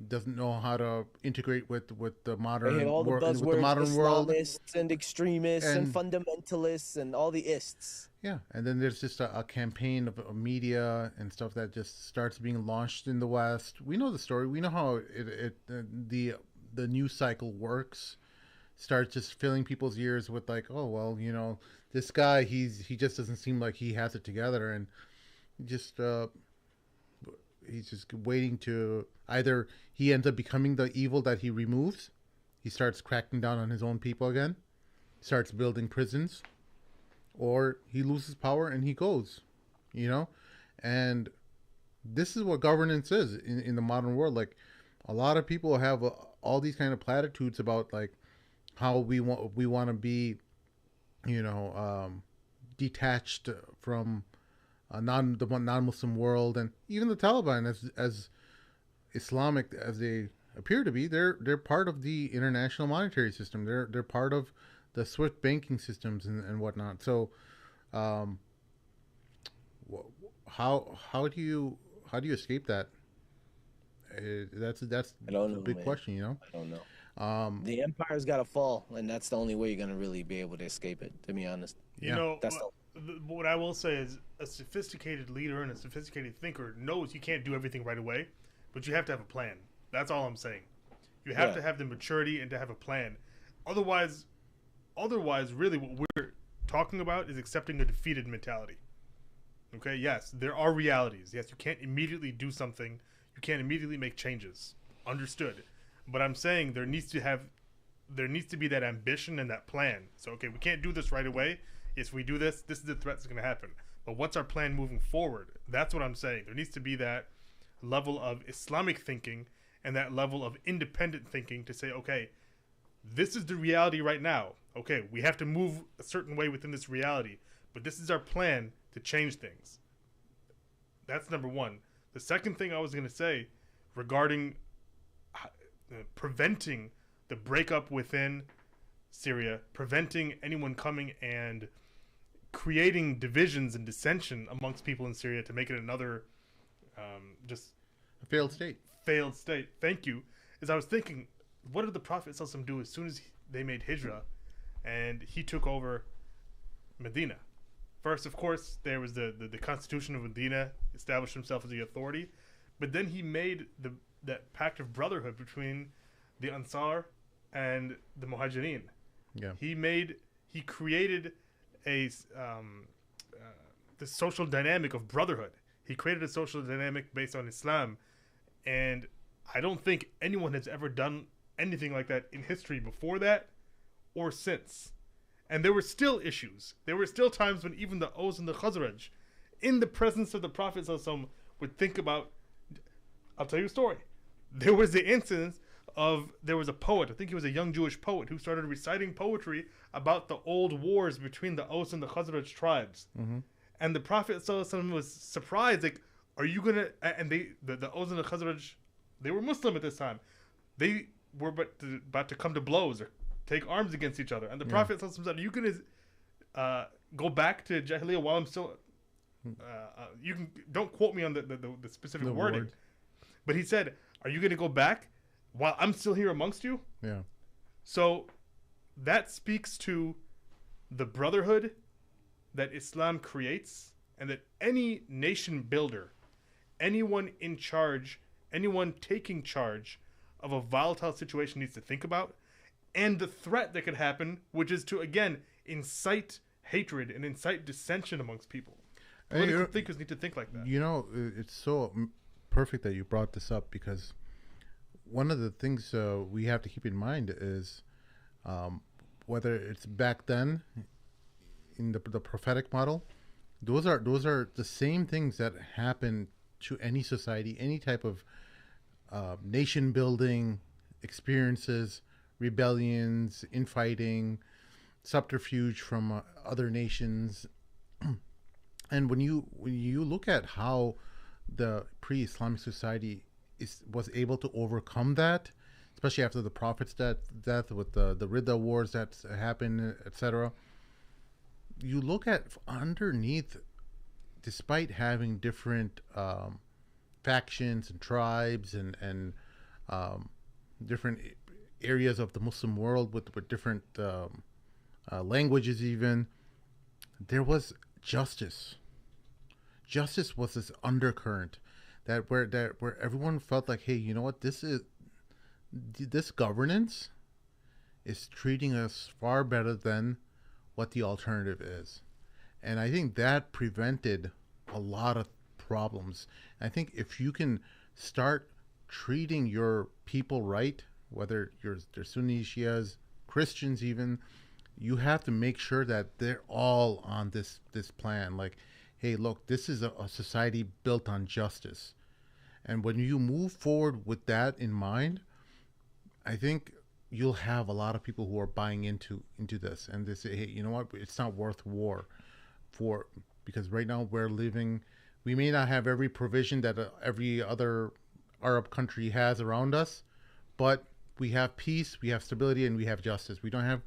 doesn't know how to integrate with the modern world. With the modern world. Islamists and extremists and fundamentalists and all the ists. Yeah, and then there's just a campaign of media and stuff that just starts being launched in the West. We know the story. We know how the news cycle works. Starts just filling people's ears with like, oh well, this guy he just doesn't seem like he has it together, and he's just waiting to either he ends up becoming the evil that he removes. He starts cracking down on his own people again, starts building prisons. Or he loses power and he goes, and this is what governance is in the modern world. Like, a lot of people have all these kind of platitudes about like how we want to be, detached from the non-Muslim world, and even the Taliban, as Islamic as they appear to be, they're part of the international monetary system. They're part of the SWIFT banking systems and whatnot. So, how do you escape that? That's I don't know, a big man. question, I don't know. The empire's got to fall, and that's the only way you're gonna really be able to escape it. To be honest, what I will say is a sophisticated leader and a sophisticated thinker knows you can't do everything right away, but you have to have a plan. That's all I'm saying. You have to have the maturity and to have a plan. Otherwise, really, what we're talking about is accepting a defeated mentality. Okay, yes, there are realities. Yes, you can't immediately do something. You can't immediately make changes. Understood. But I'm saying there needs to be that ambition and that plan. So, okay, we can't do this right away. If we do this, this is the threat that's going to happen. But what's our plan moving forward? That's what I'm saying. There needs to be that level of Islamic thinking and that level of independent thinking to say, okay, this is the reality right now. Okay, we have to move a certain way within this reality, but this is our plan to change things. That's number one. The second thing I was going to say regarding preventing the breakup within Syria, preventing anyone coming and creating divisions and dissension amongst people in Syria to make it another just a failed state. Thank you. As I was thinking, what did the Prophet ﷺ do as soon as they made Hijrah and he took over Medina? First, of course, there was the constitution of Medina, established himself as the authority, but then he made that pact of brotherhood between the Ansar and the Muhajirin. Yeah. He created the social dynamic of brotherhood. He created a social dynamic based on Islam, and I don't think anyone has ever done anything like that in history before that or since. And there were still issues. There were still times when even the Aws and the Khazraj, in the presence of the Prophet ﷺ, would think about... I'll tell you a story. There was the incident there was a poet, I think he was a young Jewish poet, who started reciting poetry about the old wars between the Aus and the Khazraj tribes. Mm-hmm. And the Prophet ﷺ was surprised, like, are you going to, and the Aus and the Khazraj, they were Muslim at this time. They were about to come to blows or take arms against each other. And the Prophet ﷺ said, are you going to go back to Jahiliyyah while I'm still, you can, don't quote me on the specific wording. But he said, are you going to go back while I'm still here amongst you? Yeah. So that speaks to the brotherhood that Islam creates, and that any nation builder, anyone in charge, anyone taking charge of a volatile situation needs to think about, and the threat that could happen, which is to, again, incite hatred and incite dissension amongst people. Political thinkers need to think like that. You know, it's so perfect that you brought this up, because one of the things we have to keep in mind is whether it's back then in the prophetic model, those are the same things that happen to any society, any type of nation building experiences, rebellions, infighting, subterfuge from other nations. And when you look at how the pre-Islamic society was able to overcome that, especially after the Prophet's death with the Ridda wars that happened, etc., you look at underneath, despite having different factions and tribes and different areas of the Muslim world with different languages, even, there was justice. Justice was this undercurrent where everyone felt like, hey, you know what, this governance is treating us far better than what the alternative is. And I think that prevented a lot of problems. I think if you can start treating your people right, whether they're Sunnis, Shias, Christians even, you have to make sure that they're all on this plan. Like, hey, look, this is a society built on justice. And when you move forward with that in mind, I think you'll have a lot of people who are buying into this, and they say, hey, you know what, it's not worth war because right now we may not have every provision that every other Arab country has around us, but we have peace, we have stability, and we have justice. We don't have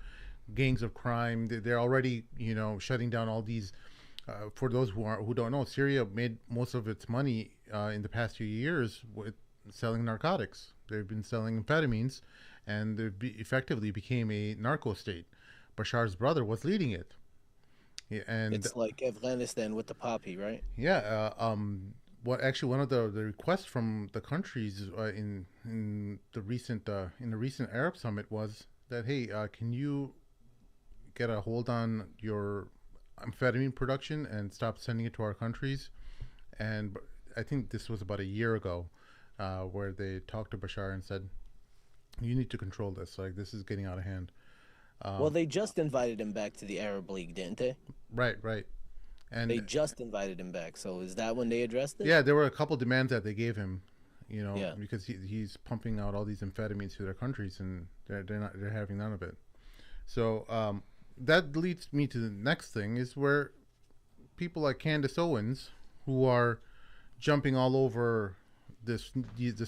gangs of crime. They're already, shutting down all these. For those who don't know, Syria made most of its money in the past few years with selling narcotics. They've been selling amphetamines, and they effectively became a narco state. Bashar's brother was leading it. Yeah, and it's like Afghanistan with the poppy, right? Yeah. One of the requests from the countries in the recent Arab summit was that, hey, can you get a hold on your amphetamine production and stop sending it to our countries? And I think this was about a year ago, where they talked to Bashar and said, you need to control this. Like, this is getting out of hand. Well, they just invited him back to the Arab League, didn't they? Right. And they just invited him back. So is that when they addressed it? Yeah, there were a couple demands that they gave him, Yeah. because he's pumping out all these amphetamines to their countries, and they're having none of it. So that leads me to the next thing, is where people like Candace Owens, who are jumping all over this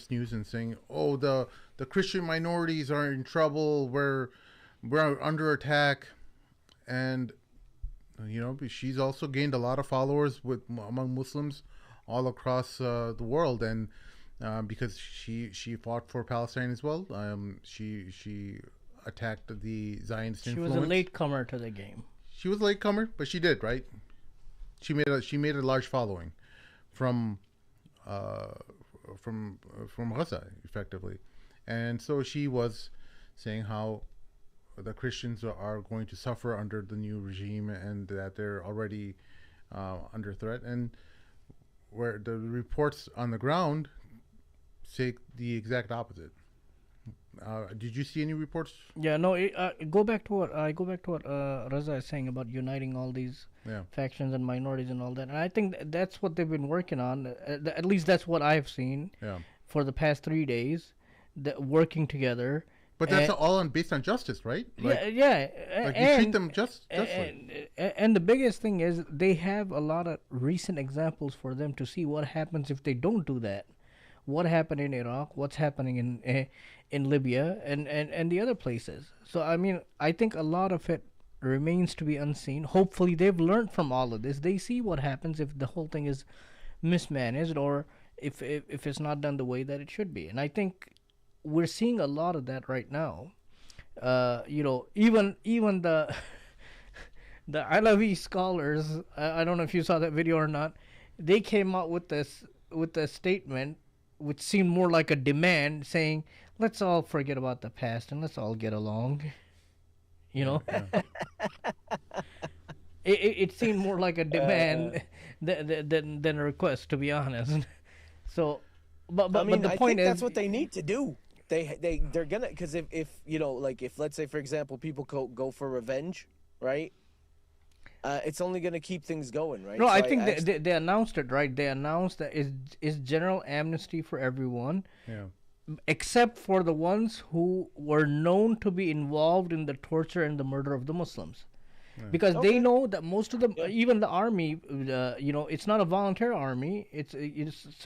news and saying, oh, the Christian minorities are in trouble, we're under attack, and she's also gained a lot of followers among Muslims all across the world, and because she fought for Palestine as well. She attacked the Zionist influence. She was a latecomer to the game. She was a latecomer, but she did, right? She made a large following from Gaza, effectively, and so she was saying how the Christians are going to suffer under the new regime, and that they're already under threat, and where the reports on the ground say the exact opposite. Did you see any reports? Yeah, no. Go back to what Raza is saying about uniting all these factions and minorities and all that. And I think that's what they've been working on. At least that's what I've seen for the past 3 days. that working together. But that's all based on justice, right? Like you treat them justly. And the biggest thing is they have a lot of recent examples for them to see what happens if they don't do that. What happened in Iraq? What's happening in Libya and the other places? So I mean, I think a lot of it remains to be unseen. Hopefully, they've learned from all of this. They see what happens if the whole thing is mismanaged or if it's not done the way that it should be. And I think we're seeing a lot of that right now. Even the the Alawi scholars, I don't know if you saw that video or not, they came out with a statement which seemed more like a demand, saying, let's all forget about the past and let's all get along. It seemed more like a demand than a request, to be honest. So, but I mean, the I point think is, that's what they need to do. They're gonna, because if if let's say, for example, people go for revenge, right? It's only gonna keep things going, right? No, So I think they announced it, right? They announced that is general amnesty for everyone, except for the ones who were known to be involved in the torture and the murder of the Muslims. Because they know that most of them, even the army, it's not a volunteer army. It's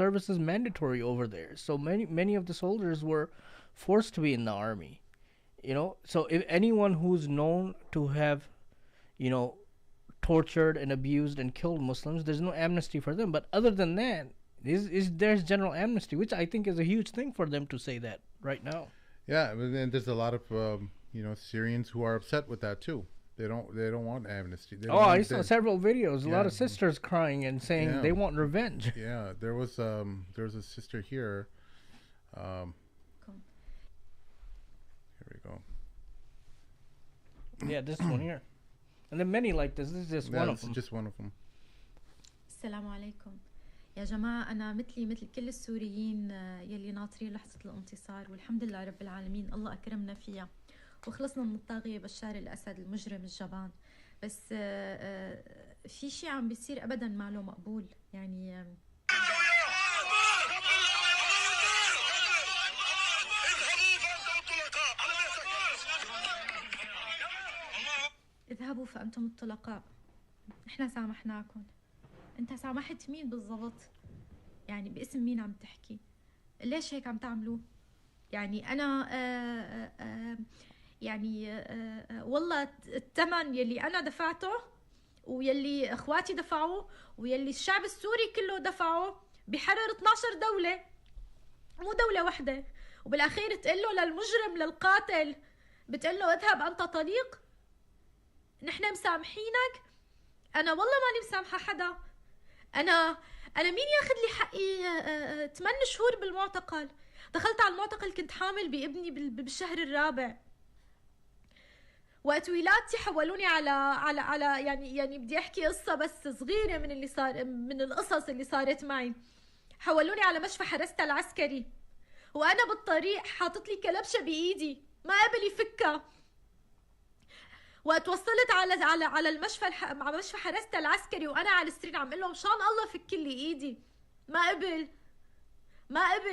service is mandatory over there. So many of the soldiers were forced to be in the army. So if anyone who's known to have, tortured and abused and killed Muslims, there's no amnesty for them. But other than that, there's general amnesty, which I think is a huge thing for them to say that right now. Yeah, and there's a lot of Syrians who are upset with that too. They don't want amnesty. I saw several videos. A lot of sisters crying and saying they want revenge. Yeah, there was a sister here. Here we go. Yeah, this one here, and then many like this. This is just one of them. Just one of them. السلام عليكم يا جماعة. أنا مثل كل السوريين يلي ناطرين لحظة الانتصار، والحمد لله رب العالمين الله أكرمنا فيها وخلصنا من الطاغية بشار الأسد المجرم الجبان. بس في شيء عم بيصير أبدا ما له مقبول. يعني اذهبوا فأنتم الطلقاء. احنا سامحناكم. انت سامحت مين بالضبط؟ يعني باسم مين عم تحكي؟ ليش هيك عم تعملوا؟ يعني أنا والله الثمن يلي أنا دفعته ويلي إخواتي دفعوه ويلي الشعب السوري كله دفعه بحرر 12 دولة، مو دولة واحدة. وبالأخير تقول له للمجرم للقاتل، بتقول له اذهب أنت طليق. نحن مسامحينك؟ أنا والله ماني مسامحة حدا. أنا مين ياخذ لي حقي 8 شهور بالمعتقل؟ دخلت على المعتقل كنت حامل بابني بالشهر الرابع. وقت ولادتي حولوني على يعني بدي احكي قصة بس صغيرة من اللي صار، من القصص اللي صارت معي. حولوني على مشفى حرستا العسكري وانا بالطريق حاطط لي كلبشة بايدي ما قبل يفكها. وقت وصلت على المشفى مع مشفى حرستا العسكري وانا على السرير عم اقول لهم شان الله فك لي ايدي، ما قبل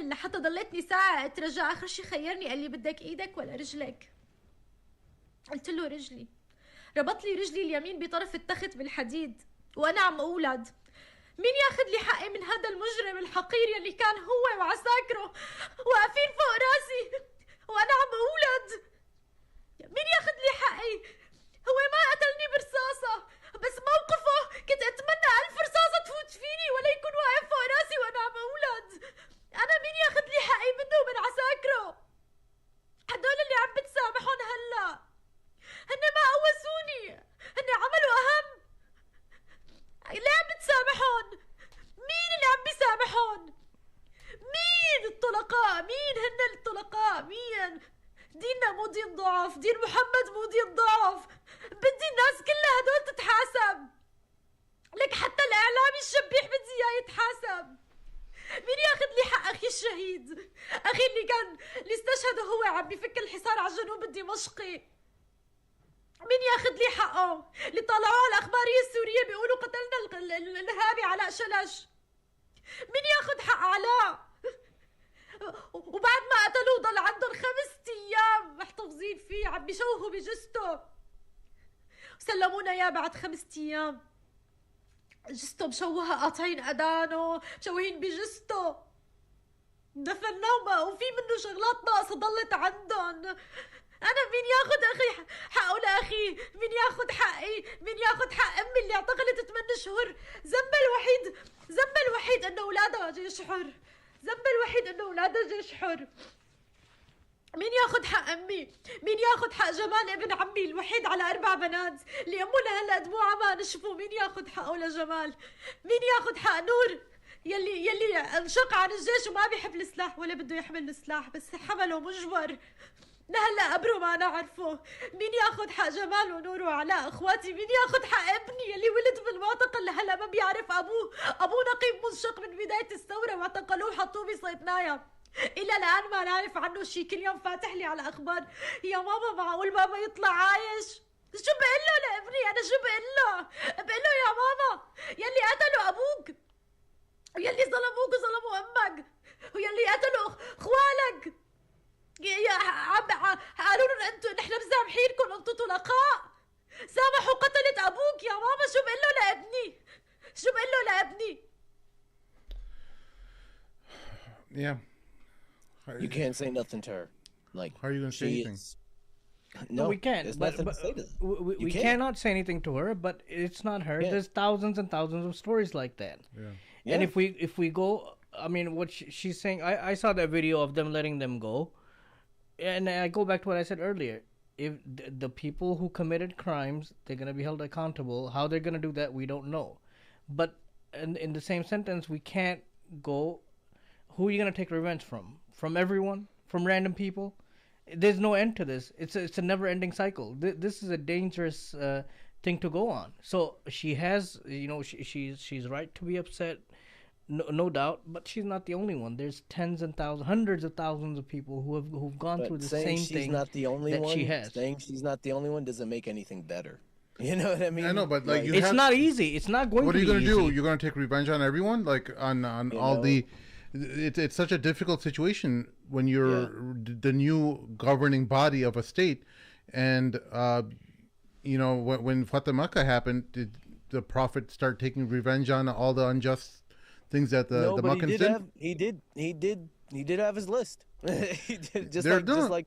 لحتى ضليتني ساعة اترجى. اخر شي خيرني قال لي بدك ايدك ولا رجلك؟ قلت له رجلي. ربط لي رجلي اليمين بطرف التخت بالحديد وانا عم اولد. مين ياخذ لي حقي من هذا المجرم الحقير يلي كان هو وعساكره واقفين فوق راسي وانا عم اولد؟ مين ياخذ لي حقي؟ هو ما قتلني برصاصة، بس موقفه كنت اتمنى 1000 رصاصة تفوت فيني ولا يكون واقف فوق راسي وانا عم اولد. انا مين ياخذ لي حقي منه ومن عساكره؟ هدول اللي عم بتسامحون هلا هن ما قوسوني، هن عملوا اهم. ليه عم بتسامحون؟ مين اللي عم بيسامحون؟ مين الطلقاء؟ مين هن الطلقاء؟ مين؟ ديننا مو دين ضعف، دين محمد مو دين ضعف. بدي الناس كلها هدول تتحاسب. لك حتى الاعلامي الشبيح بدي اياه يتحاسب. مين ياخذ لي حق اخي الشهيد؟ اخي اللي استشهد وهو عم بيفك الحصار على الجنوب الدمشقي. مين ياخذ لي حقه؟ اللي طلعوه على الاخباريه السوريه بيقولوا قتلنا الارهابي علاء شلش. مين ياخذ حق علاء؟ وبعد ما قتلوه ضل عنده متظاهرين فيه عم بيشوهوا بجثته. سلمونا اياه بعد 5 ايام، جثته مشوهة، قاطعين أدانه، مشوهين بجثته، دفناه وفي منه شغلات ناقصة ضلت عندهم. أنا مين ياخد أخي حقه لأخي؟ مين ياخد حقي؟ مين ياخد حق أمي اللي اعتقلت 8 شهور؟ ذنبها الوحيد إنه أولادها جيش حر. ذنبها الوحيد إنه أولادها جيش حر. مين ياخد حق أمي؟ مين ياخد حق جمال ابن عمي الوحيد على 4 بنات اللي أمه لهلا دموعها ما نشفوا؟ مين ياخد حقه لجمال؟ مين ياخد حق نور يلي انشق عن الجيش وما بيحب السلاح ولا بده يحمل السلاح بس حمله مجبر لهلا قبره ما نعرفه؟ مين ياخد حق جمال ونور وعلاء اخواتي؟ مين ياخد حق ابني يلي ولد بالمعتقل لهلا ما بيعرف ابوه نقيب منشق من بداية الثورة واعتقلوه وحطوه بصيدنايا إلى الآن ما نعرف عنه شيء. كل يوم فاتح لي على أخبار يا ماما معقول بابا يطلع عايش؟ شو بقول له لابني أنا؟ شو بقول له؟ بقول له يا ماما يلي قتلوا أبوك ويلي ظلموك وظلموا أمك ويلي قتلوا إخوالك قالوا لهم أنتوا نحن مسامحينكم أنتوا طلقاء، سامحوا قتلة أبوك يا ماما. شو بقول له لابني؟ شو بقول له لابني؟ Yeah. You can't say nothing to her. Like, how are you going to say anything? No, we can't. There's But, nothing to say to them. we cannot say anything to her. But it's not her. Yeah. There's thousands and thousands of stories like that. Yeah. And if we go, I mean, what she's saying, I saw that video of them letting them go, and I go back to what I said earlier. If the people who committed crimes, they're gonna be held accountable. How they're gonna do that, we don't know. But in the same sentence, we can't go. Who are you gonna take revenge from? From everyone? From random people? There's no end to this. It's a never-ending cycle. This is a dangerous thing to go on. So she has, she's right to be upset, no doubt. But she's not the only one. There's tens and thousands, hundreds of thousands of people who've gone through the same thing. Not the only that one, she has. Saying she's not the only one doesn't make anything better. You know what I mean? I know, but like, it's not easy. It's not going. What are you going to do? You're going to take revenge on everyone, like on all the. It's such a difficult situation when you're the new governing body of a state, and when Fatimaka happened, did the Prophet start taking revenge on all the unjust things that the Makkans did? He did have his list. He did, just like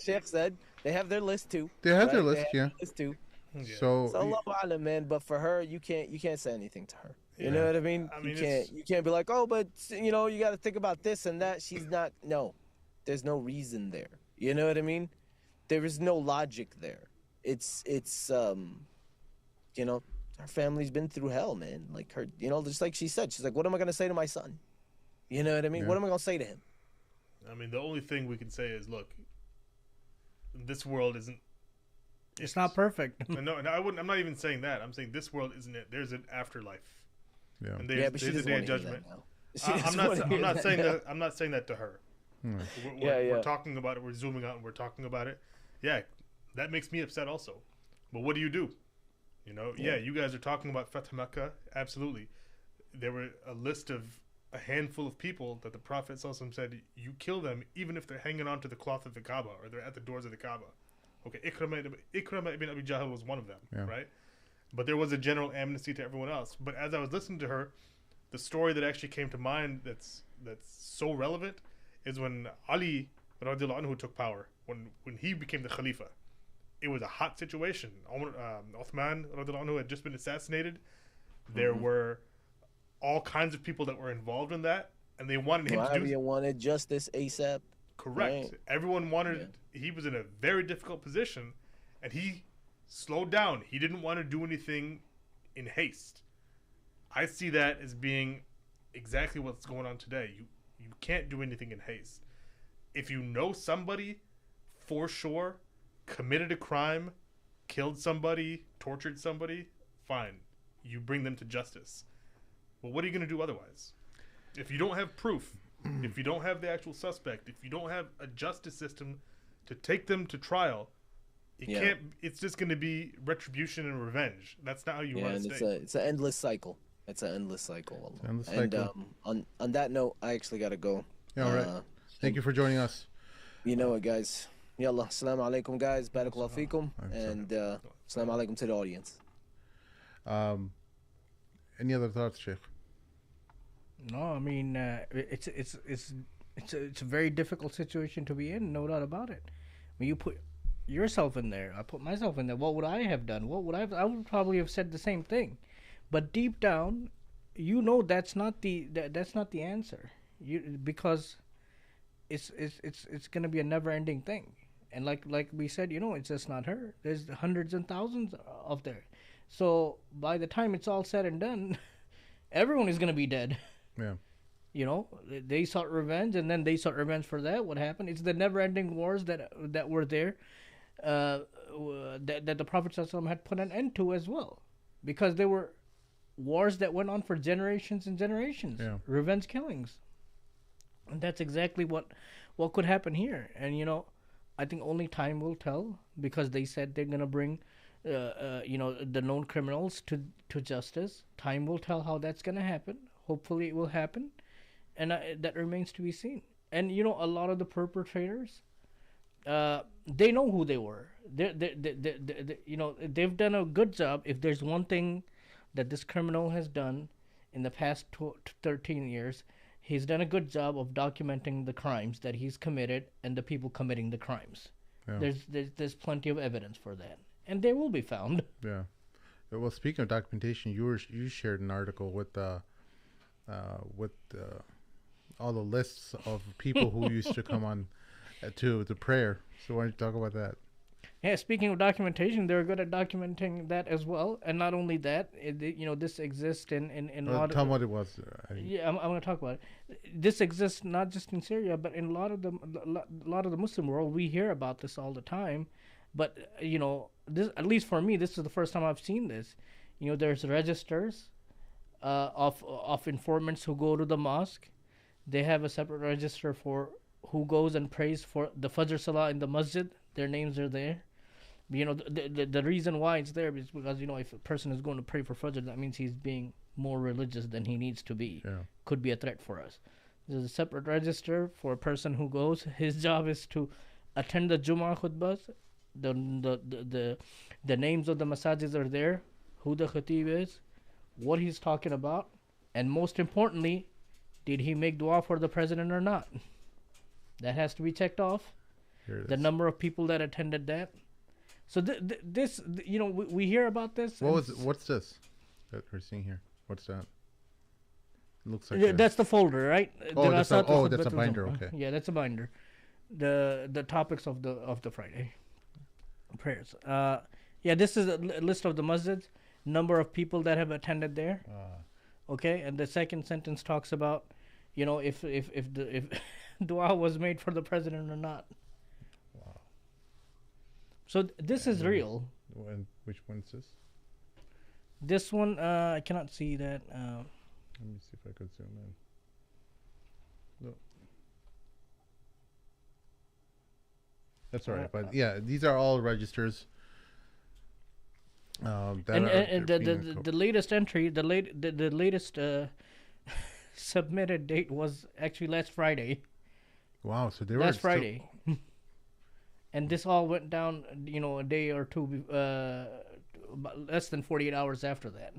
Sheikh said, they have their list too. They have their list, list too. Yeah. So Allahu A'lam, man. But for her, you can't say anything to her. You know what I mean? You can't be like, oh, but you got to think about this and that. She's not. No, there's no reason there. You know what I mean? There is no logic there. It's her family's been through hell, man. Like her, just like she said, she's like, what am I gonna say to my son? You know what I mean? What am I gonna say to him? I mean, the only thing we can say is, look, this world isn't. It's not perfect. No, I'm not even saying that. I'm saying this world isn't it. There's an afterlife. Yeah. And there's a day of judgment. I'm not saying that. I'm not saying that to her. We're talking about it. We're zooming out and we're talking about it. Yeah, that makes me upset also. But what do? You guys are talking about Fath Makkah. Absolutely. There were a handful of people that the Prophet ﷺ said, you kill them even if they're hanging onto the cloth of the Kaaba or they're at the doors of the Kaaba. Okay, Ikramah ibn Abi Jahl was one of them, right? But there was a general amnesty to everyone else. But as I was listening to her, the story that actually came to mind that's so relevant is when Ali radiallahu anhu took power, when he became the Khalifa. It was a hot situation. Uthman radiallahu anhu had just been assassinated. There were all kinds of people that were involved in that, and they wanted him to do. Muawiyah wanted justice ASAP. Correct. Right. Everyone wanted. He was in a very difficult position, and he slowed down. He didn't want to do anything in haste. I see that as being exactly what's going on today. You can't do anything in haste. If you know somebody for sure committed a crime, killed somebody, tortured somebody, fine. You bring them to justice. But what are you going to do otherwise? If you don't have proof, if you don't have the actual suspect, if you don't have a justice system to take them to trial, it's just going to be retribution and revenge. That's not how you run a state. It's an endless cycle. It's an endless cycle. And on that note, I actually got to go. Yeah, all right. Thank you for joining us. You know what, guys? Yallah, assalamu alaikum, guys. Barakallahu feekum. And assalamu alaikum to the audience. Any other thoughts, Sheikh? No, I mean, it's a very difficult situation to be in, no doubt about it. When you put yourself in there, I put myself in there. What would I have done? I would probably have said the same thing, but deep down, you know that's not the answer. Because it's going to be a never-ending thing, and like we said, it's just not her. There's hundreds and thousands of there. So by the time it's all said and done, everyone is going to be dead. Yeah. They sought revenge, and then they sought revenge for that. What happened? It's the never-ending wars that were there, that the Prophet ﷺ had put an end to as well, because there were wars that went on for generations and generations. Yeah. Revenge killings, and that's exactly what could happen here. And I think only time will tell, because they said they're gonna bring, the known criminals to justice. Time will tell how that's gonna happen. Hopefully, it will happen. And that remains to be seen. And a lot of the perpetrators, they know who they were. They've done a good job. If there's one thing that this criminal has done in the past 13 years, he's done a good job of documenting the crimes that he's committed and the people committing the crimes. Yeah. There's plenty of evidence for that, and they will be found. Yeah. Well, speaking of documentation, you shared an article with all the lists of people who used to come on to prayer. So why don't you talk about that? Yeah, speaking of documentation, they're good at documenting that as well. And not only that, this exists in a lot of... Tell me what it was. Yeah, I'm going to talk about it. This exists not just in Syria, but in a lot of the Muslim world. We hear about this all the time. But, this, at least for me, this is the first time I've seen this. There's registers of informants who go to the mosque. They have a separate register for who goes and prays for the Fajr Salah in the masjid. Their names are there. The reason why it's there is because, if a person is going to pray for Fajr, that means he's being more religious than he needs to be. Yeah. Could be a threat for us. There's a separate register for a person who goes. His job is to attend the Jummah khutbahs. The names of the masajids are there. Who the khatib is. What he's talking about. And most importantly, did he make dua for the president or not? That has to be checked off. The number of people that attended that. So this, we hear about this. What's this that we're seeing here? What's that? It looks like that's the folder, right? That's a binder. Okay. Yeah, that's a binder. The topics of the Friday prayers. This is a list of the masjids, number of people that have attended there. Okay, and the second sentence talks about, if dua was made for the president or not. Wow. So this is real. And which one is this? This one, I cannot see that. Let me see if I could zoom in. No. That's all right, but yeah, these are all registers. The latest entry, the latest submitted date was actually last Friday. Wow, so they were last Friday, and this all went down, a day or two, less than 48 hours after that.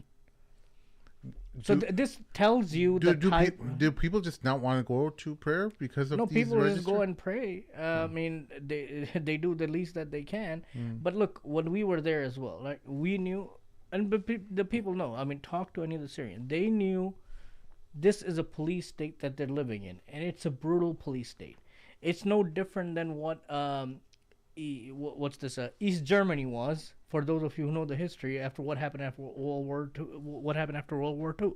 So this tells you do people just not want to go to prayer because of these people registers? just go and pray. I mean, they do the least that they can. But look, when we were there as well, like we knew, and the people know. I mean, talk to any of the Syrians. They knew this is a police state that they're living in, and it's a brutal police state. It's no different than what East Germany was. For those of you who know the history, after what happened after World War II,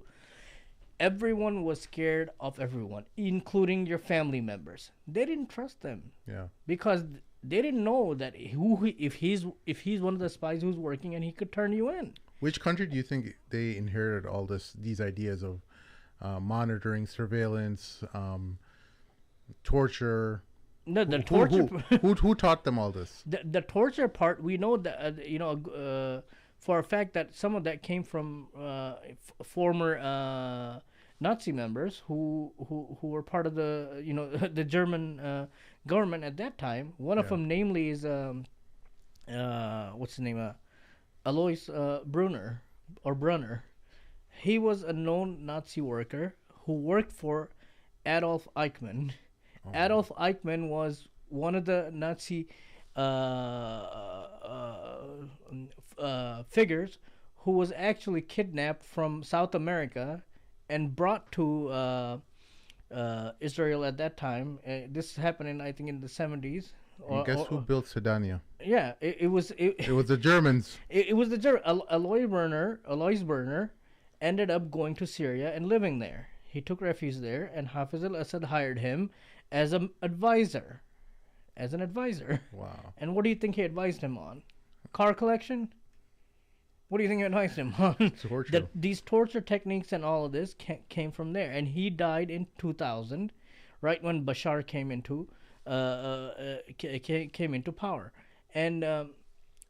everyone was scared of everyone, including your family members. They didn't trust them. Yeah. Because they didn't know that if he's one of the spies who's working and he could turn you in. Which country do you think they inherited all these ideas of monitoring, surveillance, torture? No, the torture. Who taught them all this? The torture part, we know that for a fact that some of that came from former Nazi members who were part of the the German government at that time. One of them, namely, is what's his name? Alois Brunner. He was a known Nazi worker who worked for Adolf Eichmann. Adolf Eichmann was one of the Nazi figures who was actually kidnapped from South America and brought to Israel at that time. This happened I think in the 70s. Guess who built Sedania? Yeah, it was the Germans. It was the German. Alois Berner ended up going to Syria and living there. He took refuge there, and Hafiz al-Assad hired him as an advisor. Wow. And what do you think he advised him on? Car collection? What do you think he advised him on? Torture. These torture techniques and all of this came from there. And he died in 2000, right when Bashar came into power. And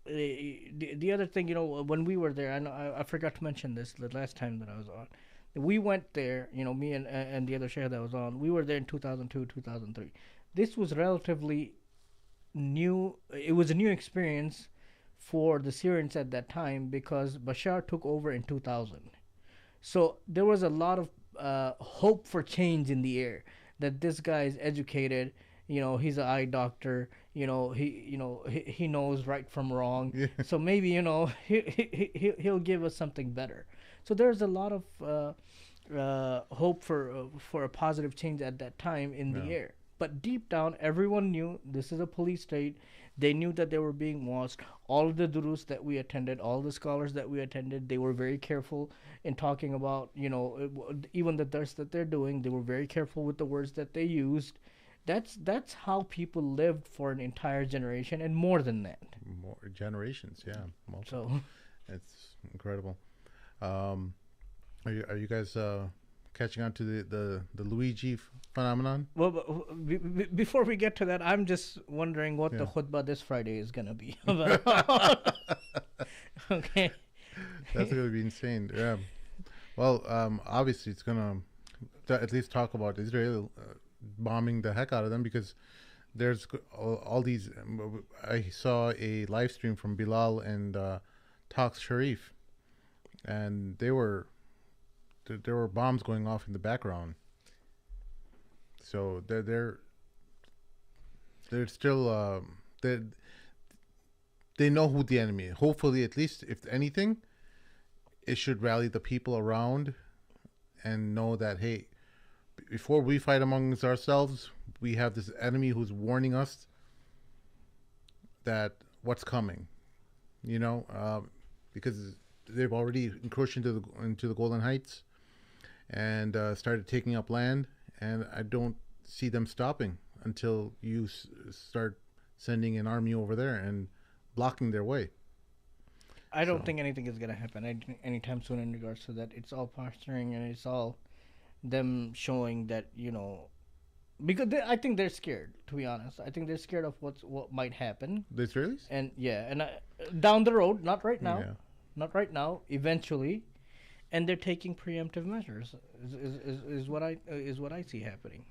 the other thing, when we were there, I forgot to mention this the last time that I was on. We went there, me and the other share that was on. We were there in 2002, 2003. This was relatively new. It was a new experience for the Syrians at that time because Bashar took over in 2000. So there was a lot of hope for change in the air, that this guy is educated, he's an eye doctor, he knows right from wrong. Yeah. So maybe, he'll give us something better. So there's a lot of hope for a positive change at that time in the air. But deep down, everyone knew this is a police state. They knew that they were being watched. All of the durus that we attended, all the scholars that we attended, they were very careful in talking about, even the dars that they're doing. They were very careful with the words that they used. That's how people lived for an entire generation and more than that. More generations, yeah. Multiple. So it's incredible. Are you guys catching on to the Luigi phenomenon? Well, before we get to that, I'm just wondering what the khutbah this Friday is going to be about. Okay. That's going to be insane. Yeah. Well, obviously it's going to at least talk about Israel bombing the heck out of them, because there's all these. I saw a live stream from Bilal and Talks Sharif, and there were bombs going off in the background. So they're still they know who the enemy is. Hopefully, at least if anything, it should rally the people around and know that, hey, before we fight amongst ourselves, we have this enemy who's warning us that what's coming, because they've already encroached into the Golan Heights and started taking up land, and I don't see them stopping until you start sending an army over there and blocking their way. I don't think anything is going to happen anytime soon in regards to that. It's all posturing, and it's all them showing that, because I think they're scared, to be honest. I think they're scared of what might happen. The Israelis? And down the road, not right now. Yeah. Not right now, eventually. And they're taking preemptive measures is what I see happening.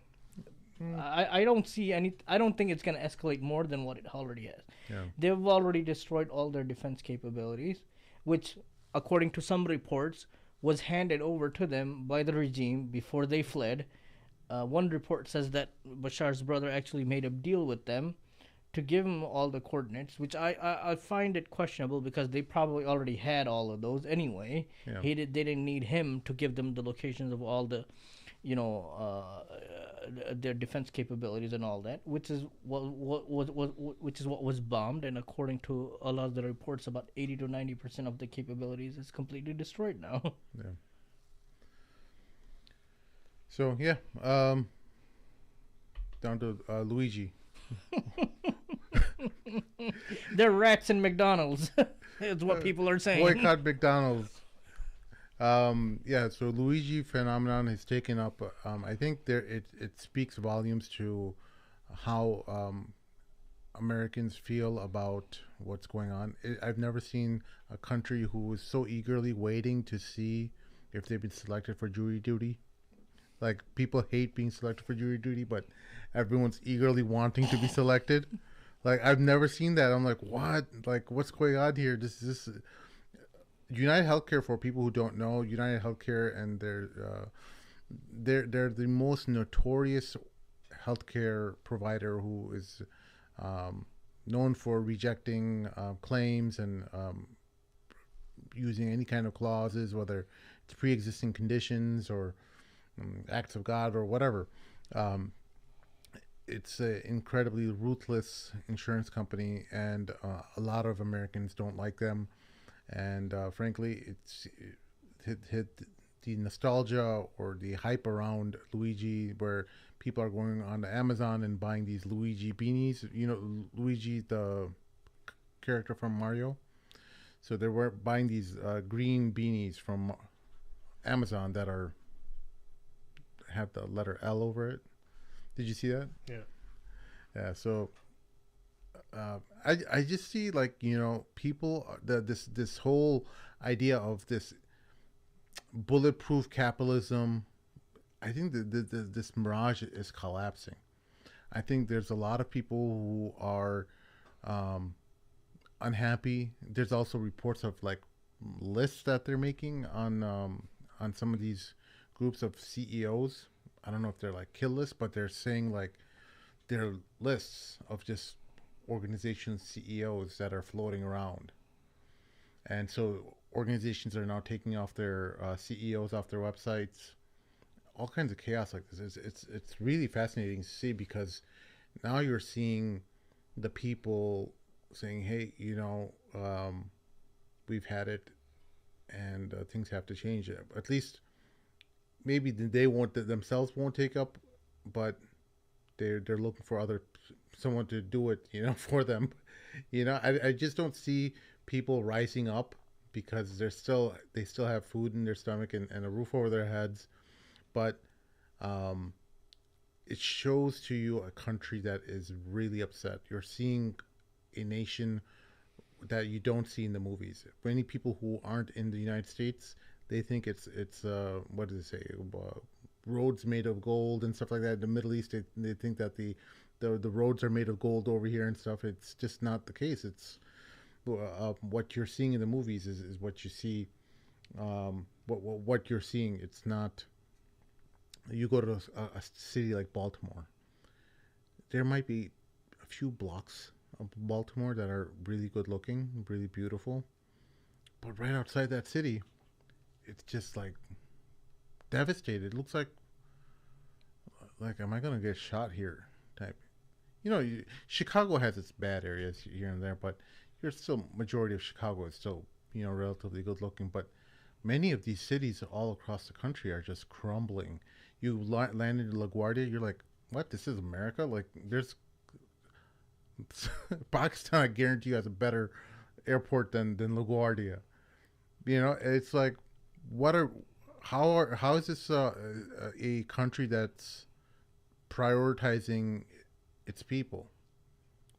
I don't see I don't think it's going to escalate more than what it already has. Yeah. They've already destroyed all their defense capabilities, which, according to some reports, was handed over to them by the regime before they fled. One report says that Bashar's brother actually made a deal with them to give him all the coordinates, which I find it questionable, because they probably already had all of those anyway. Yeah. They didn't need him to give them the locations of all the, their defense capabilities and all that, which is what was bombed. And according to a lot of the reports, about 80 to 90% of the capabilities is completely destroyed now. Yeah. So yeah, down to Luigi. They're rats in McDonald's. It's what people are saying. Boycott McDonald's. So Luigi phenomenon has taken up. I think it speaks volumes to how Americans feel about what's going on. I've never seen a country who was so eagerly waiting to see if they've been selected for jury duty Like people hate being selected for jury duty, but everyone's eagerly wanting to be selected. Like I've never seen that. I'm like, what? Like what's going on here? This United Healthcare, for people who don't know, United Healthcare, and they're the most notorious healthcare provider who is known for rejecting claims and using any kind of clauses, whether it's pre-existing conditions or acts of God or whatever. It's an incredibly ruthless insurance company, and a lot of Americans don't like them. And frankly, it's hit the nostalgia or the hype around Luigi, where people are going on to Amazon and buying these Luigi beanies. You know, Luigi, the character from Mario. So they were buying these green beanies from Amazon that have the letter L over it. Did you see that? Yeah. Yeah. So I just see, like, you know, people, this whole idea of this bulletproof capitalism. I think that this mirage is collapsing. I think there's a lot of people who are unhappy. There's also reports of like lists that they're making on some of these groups of CEOs. I don't know if they're like kill lists, but they're saying like they're lists of just organization CEOs that are floating around. And so organizations are now taking off their CEOs off their websites. All kinds of chaos like this. It's really fascinating to see, because now you're seeing the people saying, hey, you know, we've had it, and things have to change. At least maybe they themselves won't take up, but they're looking for someone to do it, you know, for them. You know, I just don't see people rising up, because they still have food in their stomach and a roof over their heads. But it shows to you a country that is really upset. You're seeing a nation that you don't see in the movies. Many people who aren't in the United States, they think it's what does it say? Roads made of gold and stuff like that. In the Middle East, they think that the roads are made of gold over here and stuff. It's just not the case. It's what you're seeing in the movies is what you see. What you're seeing. It's not. You go to a city like Baltimore. There might be a few blocks of Baltimore that are really good looking, really beautiful, but right outside that city, it's just like devastated. It looks like am I gonna get shot here type. You know, Chicago has its bad areas here and there, but you're still, majority of Chicago is still, you know, relatively good looking. But many of these cities all across the country are just crumbling. You land in LaGuardia, you're like, what? This is America? Like, there's Pakistan, I guarantee you, has a better airport than LaGuardia. You know, it's like, how is this a country that's prioritizing its people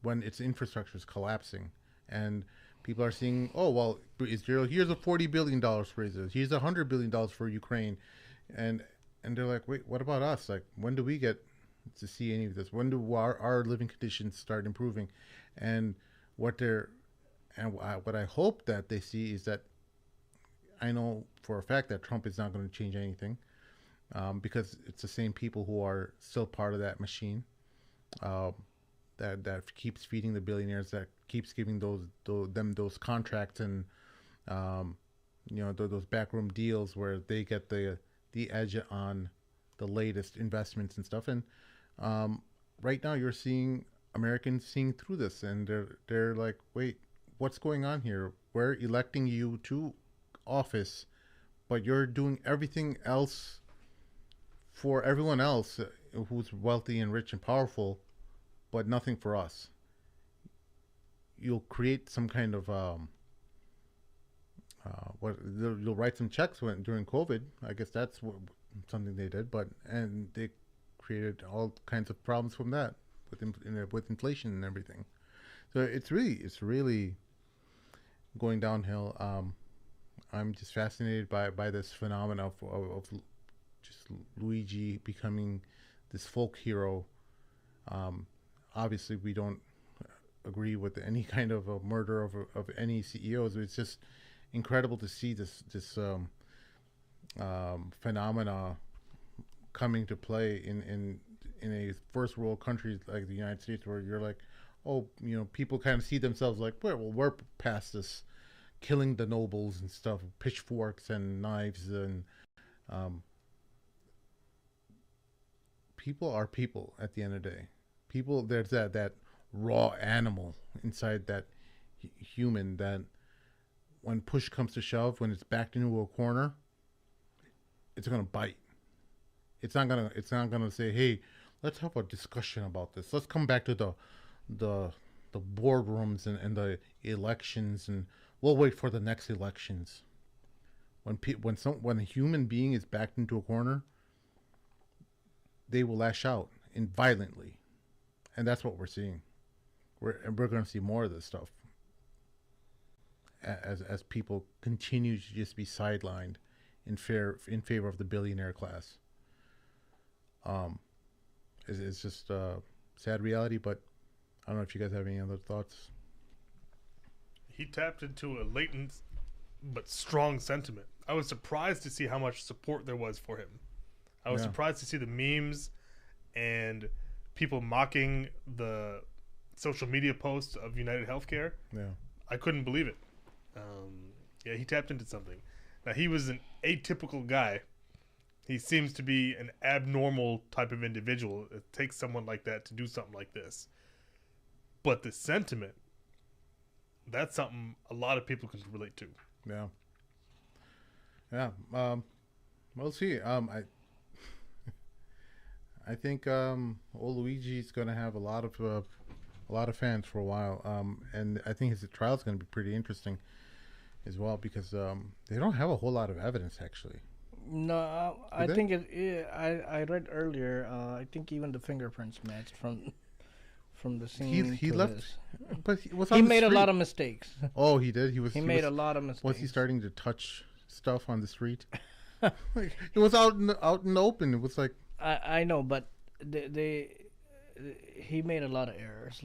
when its infrastructure is collapsing, and people are seeing, oh well, Israel, here's a $40 billion for Israel, here's $100 billion for Ukraine, and they're like, wait, what about us? Like, when do we get to see any of this? When do our living conditions start improving? And what I hope that they see is that, I know for a fact that Trump is not going to change anything, because it's the same people who are still part of that machine, that keeps feeding the billionaires, that keeps giving them those contracts and you know, those backroom deals where they get the edge on the latest investments and stuff. And right now you're seeing Americans seeing through this, and they're like, wait, what's going on here? We're electing you to office, but you're doing everything else for everyone else who's wealthy and rich and powerful, but nothing for us. You'll create some kind of you'll write some checks during COVID. I guess that's something they did, and they created all kinds of problems from that with inflation and everything. So it's really going downhill. I'm just fascinated by this phenomenon of just Luigi becoming this folk hero. Obviously, we don't agree with any kind of a murder of any CEOs. It's just incredible to see this phenomena coming to play in a first world country like the United States, where you're like, oh, you know, people kind of see themselves like, well, we're past this killing the nobles and stuff, pitchforks and knives, and people are people at the end of the day. People, there's that raw animal inside that human that when push comes to shove, when it's backed into a corner, it's gonna bite. It's not gonna say, hey, let's have a discussion about this. Let's come back to the boardrooms and the elections, and we'll wait for the next elections. When a human being is backed into a corner, they will lash out violently, and that's what we're seeing. We're going to see more of this stuff as people continue to just be sidelined in favor of the billionaire class. It's just a sad reality, but I don't know if you guys have any other thoughts. He tapped into a latent but strong sentiment. I was surprised to see how much support there was for him. I was surprised to see the memes and people mocking the social media posts of United Healthcare. Yeah, I couldn't believe it. Yeah, he tapped into something. Now, he was an atypical guy. He seems to be an abnormal type of individual. It takes someone like that to do something like this. But the sentiment, that's something a lot of people can relate to. Yeah. Yeah. We'll see. I think old Luigi's going to have a lot of fans for a while. And I think his trial is going to be pretty interesting as well, because they don't have a whole lot of evidence, actually. No, I think I read earlier. I think even the fingerprints matched from the scene. He left, but he made a lot of mistakes. Oh, he did. He made a lot of mistakes. Was he starting to touch stuff on the street? It was out in the open. It was like, I know, but he made a lot of errors.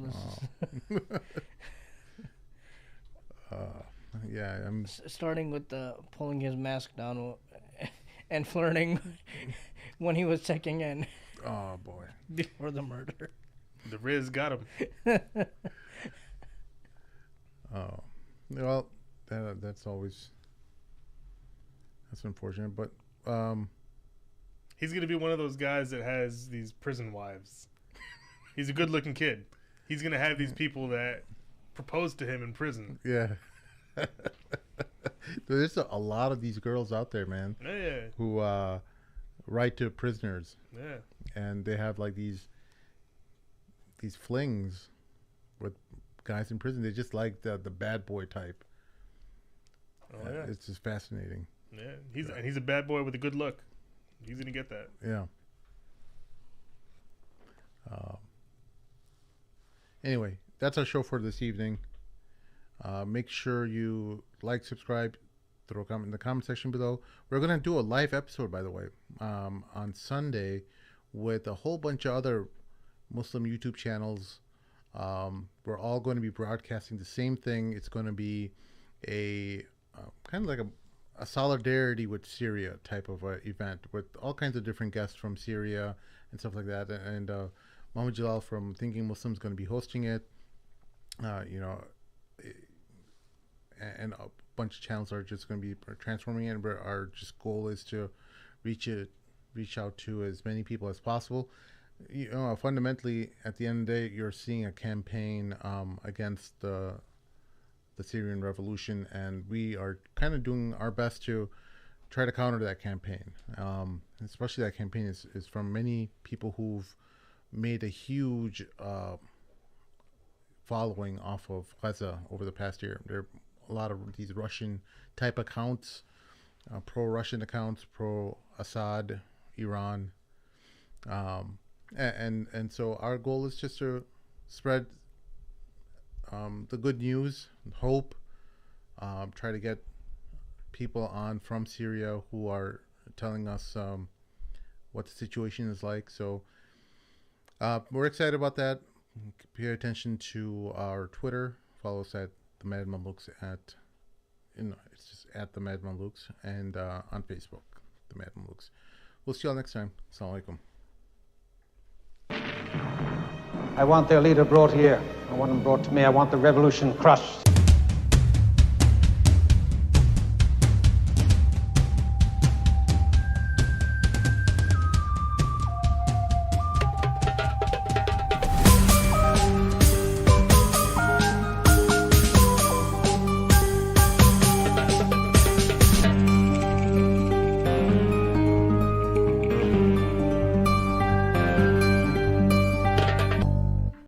Yeah, I'm starting with pulling his mask down and flirting when he was checking in. Oh boy! Before the murder, the Riz got him. Oh, well, that's unfortunate, but he's gonna be one of those guys that has these prison wives. He's a good-looking kid. He's gonna have these people that propose to him in prison. Yeah. There's a lot of these girls out there, man. Yeah. Who write to prisoners. Yeah. And they have like these flings with guys in prison. They just like the bad boy type. Oh yeah. It's just fascinating. Yeah. He's a bad boy with a good look. He's gonna get that. Yeah. Anyway, that's our show for this evening. Make sure you like, subscribe, throw a comment in the comment section below. We're going to do a live episode, by the way, on Sunday with a whole bunch of other Muslim YouTube channels. We're all going to be broadcasting the same thing. It's going to be a kind of like a solidarity with Syria type of event with all kinds of different guests from Syria and stuff like that. And Muhammad Jalal from Thinking Muslim is going to be hosting it. And a bunch of channels are just going to be transforming it. But our just goal is to reach out to as many people as possible. You know, fundamentally, at the end of the day, you're seeing a campaign against the Syrian revolution, and we are kind of doing our best to try to counter that campaign. Especially that campaign is from many people who've made a huge following off of Gaza over the past year. There are a lot of these Russian type accounts, pro-Russian accounts, pro-Assad, Iran, and so our goal is just to spread the good news, hope, try to get people on from Syria who are telling us what the situation is like. So we're excited about that. Pay attention to our Twitter. Follow us at the Mad Mamluks it's just at the Mad Mamluks, and on Facebook, the Mad Mamluks. We'll see y'all next time. Assalamu alaikum. I want their leader brought here. I want him brought to me. I want the revolution crushed.